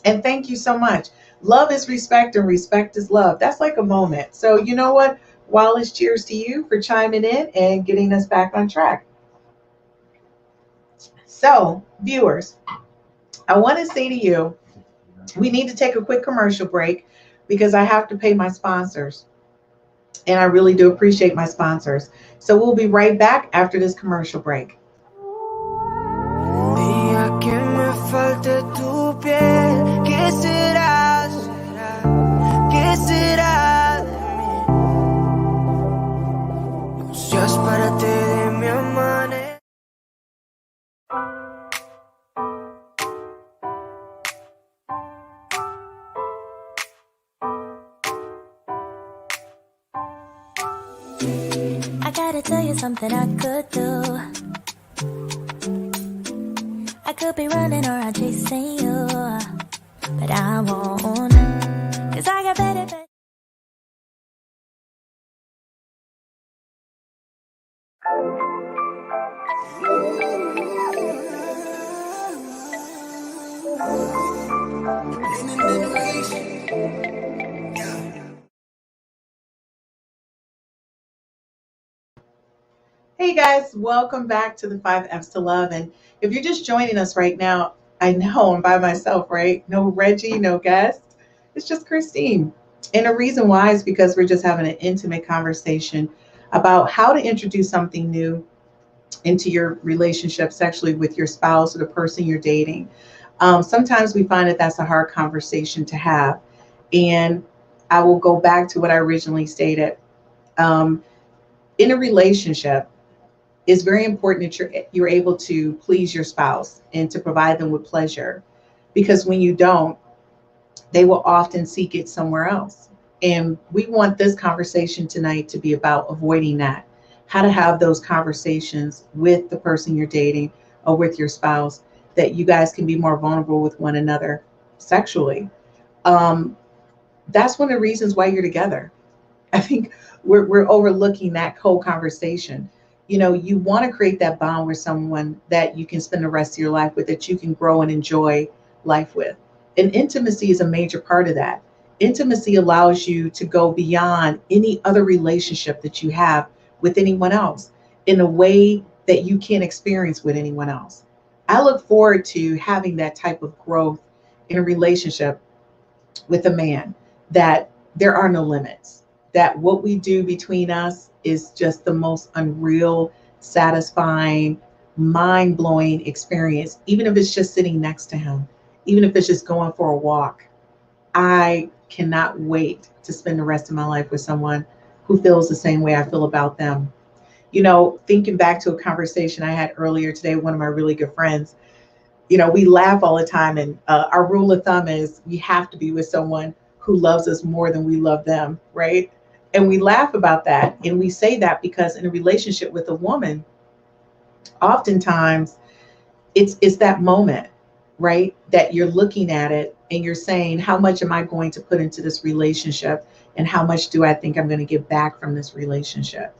And thank you so much. Love is respect and respect is love. That's like a moment. So you know what? Wallace, cheers to you for chiming in and getting us back on track. So, viewers, I want to say to you, we need to take a quick commercial break because I have to pay my sponsors. And I really do appreciate my sponsors. So we'll be right back after this commercial break. Día que me falte tu piel, ¿qué será? ¿Qué será de mí? No seas parte de mi amanecer. I gotta tell you something I could do. I could be running or I'm chasing you, but I won't, 'cause I got better. Hey guys, welcome back to the 5Fs to Love. And if you're just joining us right now, I know I'm by myself, right? No Reggie, no guest. It's just Christine. And the reason why is because we're just having an intimate conversation about how to introduce something new into your relationship sexually with your spouse or the person you're dating. Sometimes we find that that's a hard conversation to have. And I will go back to what I originally stated. In a relationship, it's very important that you're able to please your spouse and to provide them with pleasure, because when you don't, they will often seek it somewhere else. And we want this conversation tonight to be about avoiding that, how to have those conversations with the person you're dating or with your spouse, that you guys can be more vulnerable with one another sexually. That's one of the reasons why you're together. I think we're overlooking that whole conversation. You know, you want to create that bond with someone that you can spend the rest of your life with, that you can grow and enjoy life with. And intimacy is a major part of that. Intimacy allows you to go beyond any other relationship that you have with anyone else in a way that you can't experience with anyone else. I look forward to having that type of growth in a relationship with a man, that there are no limits, that what we do between us is just the most unreal, satisfying, mind-blowing experience, even if it's just sitting next to him, even if it's just going for a walk. I cannot wait to spend the rest of my life with someone who feels the same way I feel about them. You know, thinking back to a conversation I had earlier today, one of my really good friends, you know, we laugh all the time, and our rule of thumb is we have to be with someone who loves us more than we love them, right? And we laugh about that. And we say that because in a relationship with a woman, oftentimes it's that moment, right? That you're looking at it and you're saying, how much am I going to put into this relationship? And how much do I think I'm going to get back from this relationship?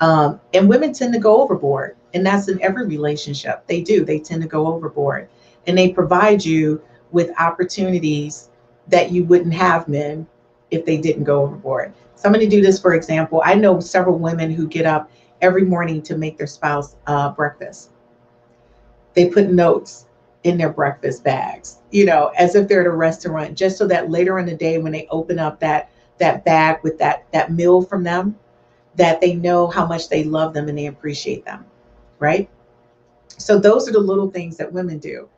And women tend to go overboard. And that's in every relationship. They do. They tend to go overboard. And they provide you with opportunities that you wouldn't have men if they didn't go overboard. So I'm going to do this, for example. I know several women who get up every morning to make their spouse breakfast. They put notes in their breakfast bags, you know, as if they're at a restaurant, just so that later in the day when they open up that bag with that meal from them, that they know how much they love them and they appreciate them, right? So those are the little things that women do.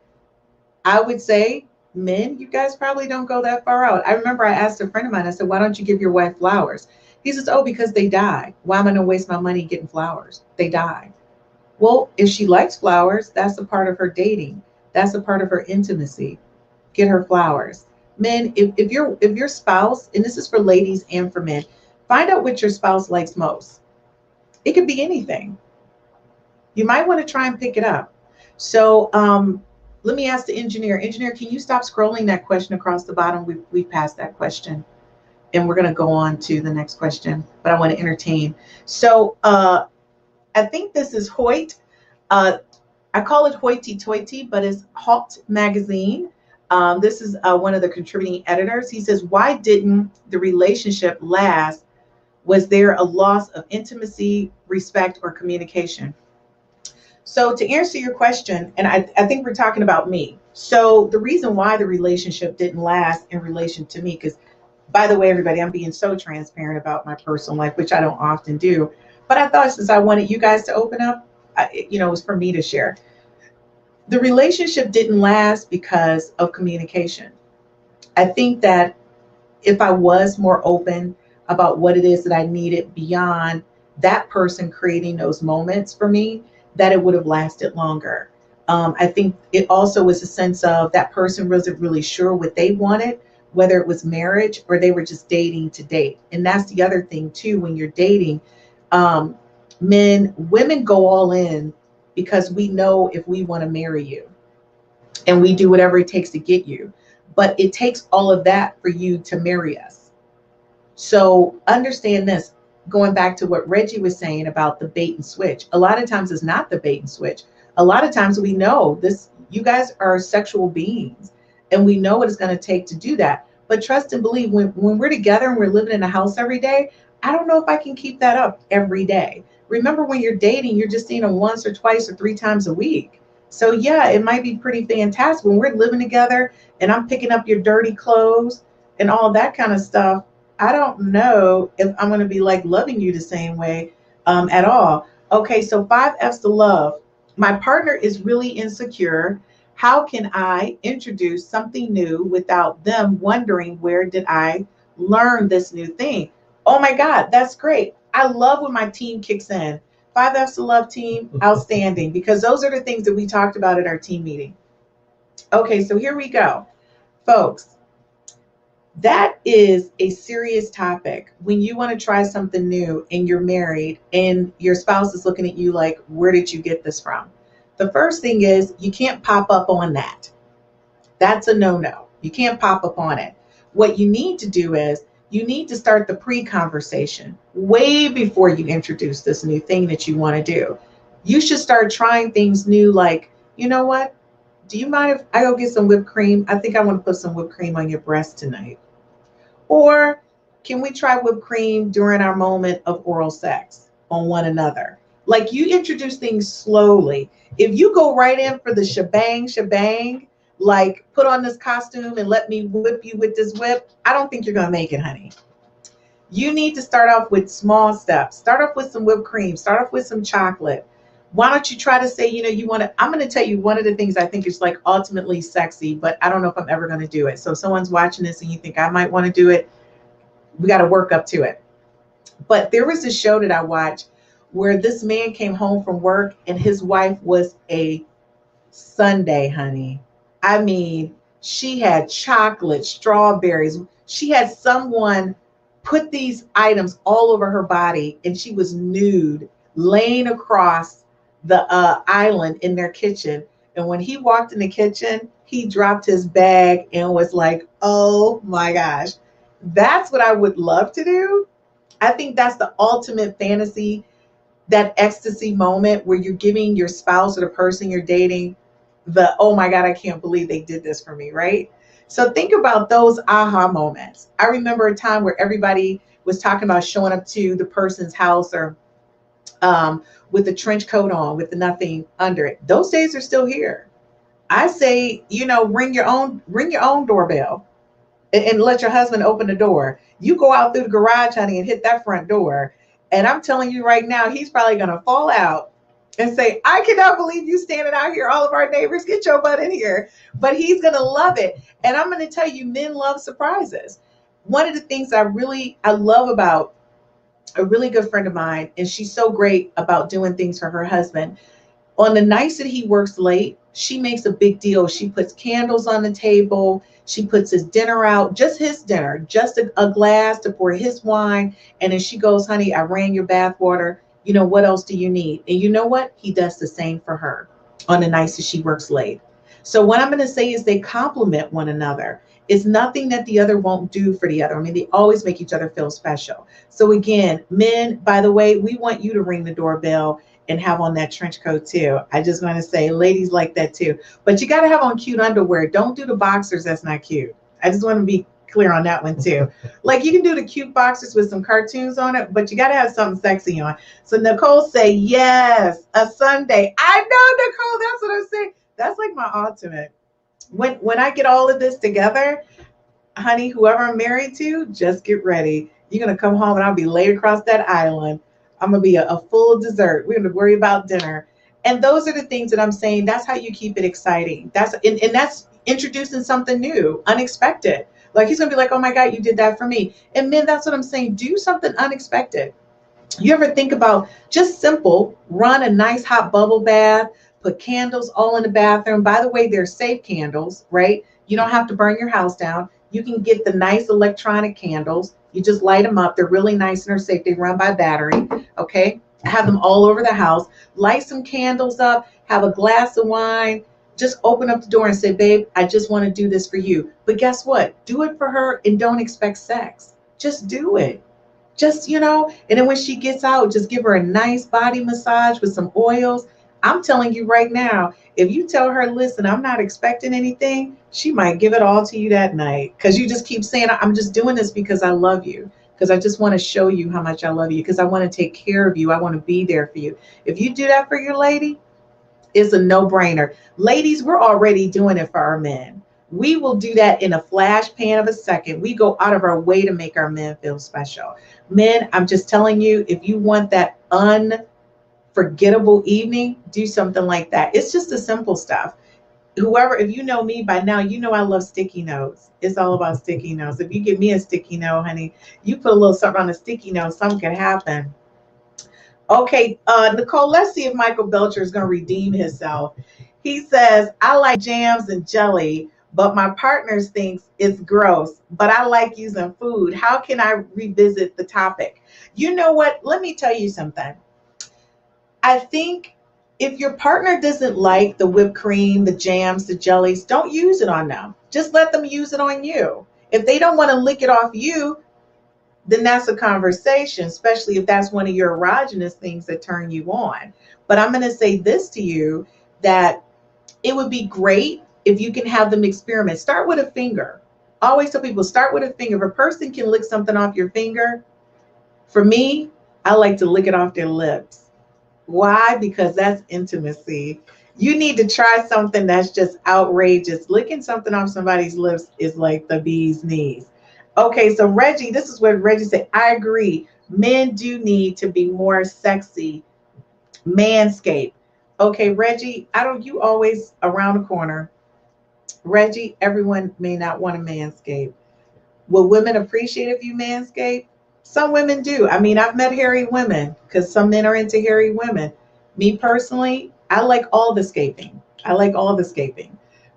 I would say, men, you guys probably don't go that far out. I remember I asked a friend of mine, I said, why don't you give your wife flowers? He says, oh, because they die. Why am I going to waste my money getting flowers? They die. Well, if she likes flowers, that's a part of her dating. That's a part of her intimacy. Get her flowers. Men, if your spouse, and this is for ladies and for men, find out what your spouse likes most. It could be anything. You might want to try and pick it up. So let me ask the engineer. Engineer, can you stop scrolling that question across the bottom? We've passed that question, and we're going to go on to the next question, but I want to entertain. So I think this is Hoyt. I call it Hoity Toity, but it's Halt Magazine. This is one of the contributing editors. He says, why didn't the relationship last? Was there a loss of intimacy, respect, or communication? So to answer your question, and I think we're talking about me. So the reason why the relationship didn't last in relation to me, because by the way, everybody, I'm being so transparent about my personal life, which I don't often do. But I thought since I wanted you guys to open up, it was for me to share. The relationship didn't last because of communication. I think that if I was more open about what it is that I needed beyond that person creating those moments for me, that it would have lasted longer. I think it also was a sense of that person wasn't really sure what they wanted, whether it was marriage or they were just dating to date. And that's the other thing too, when you're dating, women go all in because we know if we want to marry you and we do whatever it takes to get you. But it takes all of that for you to marry us. So understand this, going back to what Reggie was saying about the bait and switch. A lot of times it's not the bait and switch. A lot of times we know this, you guys are sexual beings and we know what it's going to take to do that. But trust and believe, when we're together and we're living in a house every day, I don't know if I can keep that up every day. Remember, when you're dating, you're just seeing them once or twice or 3 times a week. So yeah, it might be pretty fantastic when we're living together and I'm picking up your dirty clothes and all that kind of stuff. I don't know if I'm going to be like loving you the same way at all. Okay, so 5 F's to love. My partner is really insecure. How can I introduce something new without them wondering, where did I learn this new thing? Oh my God, that's great. I love when my team kicks in. 5 F's to love team, outstanding, because those are the things that we talked about at our team meeting. Okay, so here we go. Folks, that is a serious topic when you want to try something new and you're married and your spouse is looking at you like, where did you get this from? The first thing is you can't pop up on that. That's a no-no. You can't pop up on it. What you need to do is you need to start the pre-conversation way before you introduce this new thing that you want to do. You should start trying things new, like, you know what? Do you mind if I go get some whipped cream? I think I want to put some whipped cream on your breast tonight. Or can we try whipped cream during our moment of oral sex on one another? Like, you introduce things slowly. If you go right in for the shebang, like put on this costume and let me whip you with this whip, I don't think you're going to make it, honey. You need to start off with small steps. Start off with some whipped cream. Start off with some chocolate. Why don't you try to say, you want to, I'm going to tell you one of the things I think is like ultimately sexy, but I don't know if I'm ever going to do it. So if someone's watching this and you think I might want to do it, we got to work up to it. But there was a show that I watched where this man came home from work and his wife was a sundae, honey. I mean, she had chocolate, strawberries. She had someone put these items all over her body and she was nude, laying across the island in their kitchen. And when he walked in the kitchen, he dropped his bag and was like, oh my gosh, that's what I would love to do. I think that's the ultimate fantasy, that ecstasy moment where you're giving your spouse or the person you're dating the, oh my God, I can't believe they did this for me, right? So think about those aha moments. I remember a time where everybody was talking about showing up to the person's house or with a trench coat on with nothing under it. Those days are still here. I say, ring your own doorbell and let your husband open the door. You go out through the garage, honey, and hit that front door. And I'm telling you right now, he's probably going to fall out and say, I cannot believe you standing out here. All of our neighbors, get your butt in here. But he's going to love it. And I'm going to tell you, men love surprises. One of the things I love about a really good friend of mine, and she's so great about doing things for her husband. On the nights that he works late, she makes a big deal. She puts candles on the table. She puts his dinner out, just his dinner, just a glass to pour his wine. And then she goes, honey, I ran your bath water. You know, what else do you need? And you know what? He does the same for her on the nights that she works late. So what I'm going to say is they complement one another. It's nothing that the other won't do for the other. I mean, they always make each other feel special. So again, men, by the way, we want you to ring the doorbell and have on that trench coat too. I just want to say ladies like that too, but you got to have on cute underwear. Don't do the boxers. That's not cute. I just want to be clear on that one too. Like you can do the cute boxers with some cartoons on it, but you got to have something sexy on. So Nicole say, yes, a Sunday. I know, Nicole, that's what I'm saying. That's like my ultimate. When I get all of this together, honey, whoever I'm married to, just get ready. You're going to come home and I'll be laid across that island. I'm going to be a full dessert. We're going to worry about dinner. And those are the things that I'm saying. That's how you keep it exciting. And that's introducing something new, unexpected. Like he's going to be like, oh my God, you did that for me. And men, that's what I'm saying. Do something unexpected. You ever think about just simple, run a nice hot bubble bath, put candles all in the bathroom. By the way, they're safe candles, right? You don't have to burn your house down. You can get the nice electronic candles. You just light them up. They're really nice and they're safe. They run by battery. Okay. Have them all over the house. Light some candles up. Have a glass of wine. Just open up the door and say, babe, I just want to do this for you. But guess what? Do it for her and don't expect sex. Just do it. Just, and then when she gets out, just give her a nice body massage with some oils. I'm telling you right now, if you tell her, listen, I'm not expecting anything, she might give it all to you that night. Because you just keep saying, I'm just doing this because I love you. Because I just want to show you how much I love you. Because I want to take care of you. I want to be there for you. If you do that for your lady, it's a no-brainer. Ladies, we're already doing it for our men. We will do that in a flash pan of a second. We go out of our way to make our men feel special. Men, I'm just telling you, if you want that unforgettable evening, do something like that. It's just the simple stuff. If you know me by now, you know I love sticky notes. It's all about sticky notes. If you give me a sticky note, honey, you put a little something on a sticky note, something can happen. Okay, Nicole, let's see if Michael Belcher is going to redeem himself. He says, I like jams and jelly, but my partner thinks it's gross, but I like using food. How can I revisit the topic? You know what? Let me tell you something. I think if your partner doesn't like the whipped cream, the jams, the jellies, don't use it on them. Just let them use it on you. If they don't want to lick it off you, then that's a conversation, especially if that's one of your erogenous things that turn you on. But I'm going to say this to you, that it would be great if you can have them experiment. Start with a finger. I always tell people, start with a finger. If a person can lick something off your finger, for me, I like to lick it off their lips. Why? Because that's intimacy. You need to try something that's just outrageous. Licking something off somebody's lips is like the bee's knees. Okay, so Reggie, this is what Reggie said. I agree. Men do need to be more sexy. Manscaped. Okay, Reggie, you always around the corner. Reggie, everyone may not want to manscape. Will women appreciate if you manscape? Some women do. I mean, I've met hairy women because some men are into hairy women. Me personally, I like all the scaping.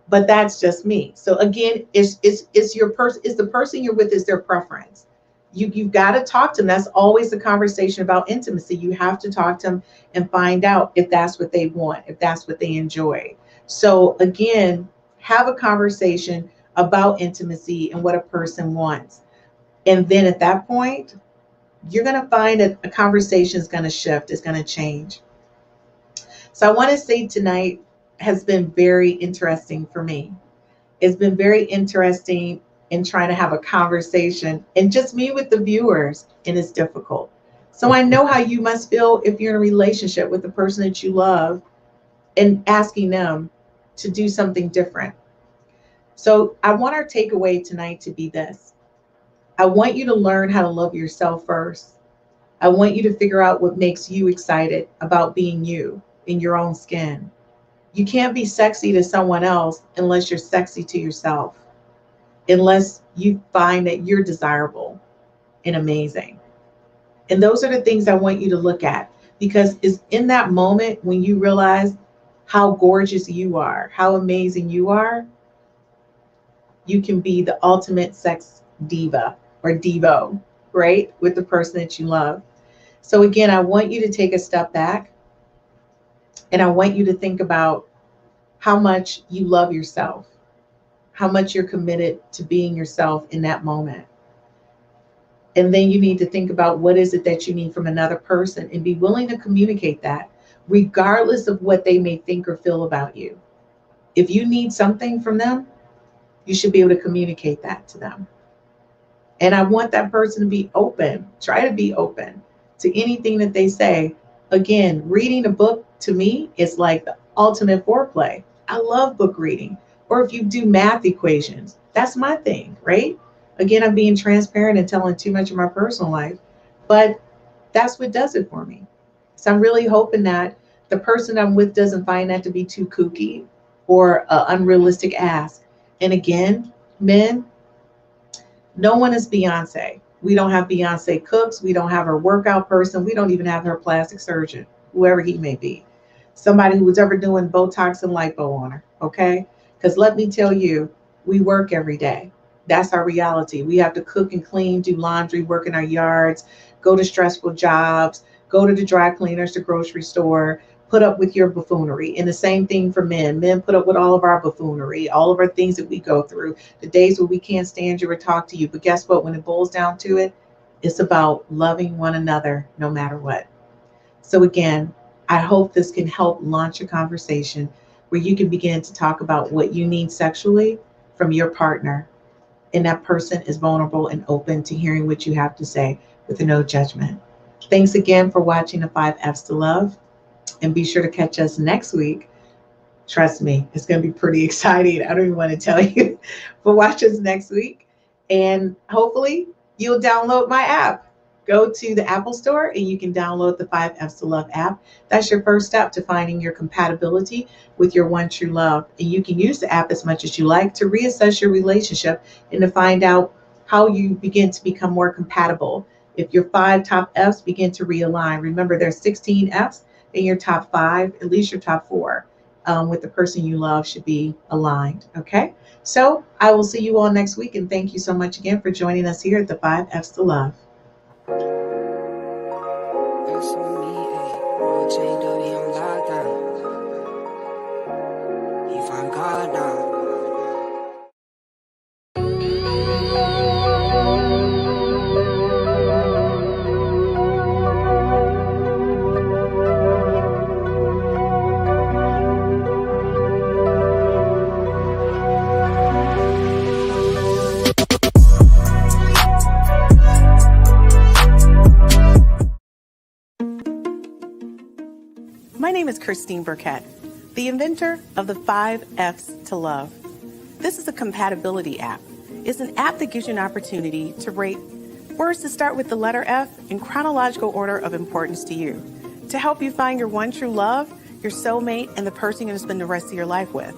But that's just me. So again, it's your person. It's the person you're with. Is their preference. You've got to talk to them. That's always a conversation about intimacy. You have to talk to them and find out if that's what they want, if that's what they enjoy. So again, have a conversation about intimacy and what a person wants. And then at that point, you're going to find that a conversation is going to shift. It's going to change. So I want to say tonight has been very interesting for me. It's been very interesting in trying to have a conversation and just me with the viewers, and it's difficult. So I know how you must feel if you're in a relationship with the person that you love and asking them to do something different. So I want our takeaway tonight to be this. I want you to learn how to love yourself first. I want you to figure out what makes you excited about being you in your own skin. You can't be sexy to someone else unless you're sexy to yourself, unless you find that you're desirable and amazing. And those are the things I want you to look at, because it's in that moment when you realize how gorgeous you are, how amazing you are, you can be the ultimate sex diva or divo, right? With the person that you love. So again, I want you to take a step back and I want you to think about how much you love yourself, how much you're committed to being yourself in that moment. And then you need to think about what is it that you need from another person and be willing to communicate that, regardless of what they may think or feel about you. If you need something from them, you should be able to communicate that to them. And I want that person to be open. Try to be open to anything that they say. Again, reading a book to me is like the ultimate foreplay. I love book reading. Or if you do math equations, that's my thing, right? Again, I'm being transparent and telling too much of my personal life, but that's what does it for me. So I'm really hoping that the person I'm with doesn't find that to be too kooky or an unrealistic ask. And again, men, no one is Beyonce. We don't have Beyonce cooks. We don't have her workout person. We don't even have her plastic surgeon, whoever he may be. Somebody who was ever doing Botox and lipo on her, okay? Because let me tell you, we work every day. That's our reality. We have to cook and clean, do laundry, work in our yards, go to stressful jobs, go to the dry cleaners, the grocery store, put up with your buffoonery. And the same thing for men. Men put up with all of our buffoonery, all of our things that we go through, the days where we can't stand you or talk to you. But guess what? When it boils down to it, it's about loving one another no matter what. So again, I hope this can help launch a conversation where you can begin to talk about what you need sexually from your partner. And that person is vulnerable and open to hearing what you have to say with no judgment. Thanks again for watching the 5 F's to Love. And be sure to catch us next week. Trust me, it's going to be pretty exciting. I don't even want to tell you, but watch us next week. And hopefully you'll download my app. Go to the Apple Store and you can download the 5 F's to Love app. That's your first step to finding your compatibility with your one true love. And you can use the app as much as you like to reassess your relationship and to find out how you begin to become more compatible. If your 5 top F's begin to realign, remember there's 16 F's. In your top 5, at least your top 4 with the person you love should be aligned. Okay, so I will see you all next week, and thank you so much again for joining us here at the 5 F's to Love. My name is Christine Burkett, the inventor of the 5 F's to Love. This is a compatibility app. It's an app that gives you an opportunity to rate words that start with the letter F in chronological order of importance to you, to help you find your one true love, your soulmate, and the person you're going to spend the rest of your life with.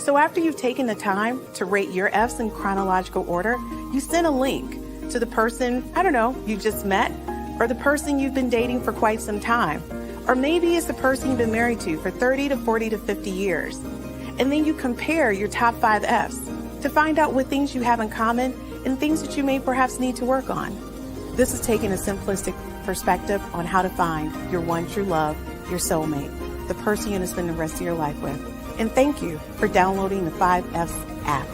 So after you've taken the time to rate your F's in chronological order, you send a link to the person, I don't know, you just met, or the person you've been dating for quite some time. Or maybe it's the person you've been married to for 30 to 40 to 50 years. And then you compare your top 5 F's to find out what things you have in common and things that you may perhaps need to work on. This is taking a simplistic perspective on how to find your one true love, your soulmate, the person you're going to spend the rest of your life with. And thank you for downloading the 5 F's app.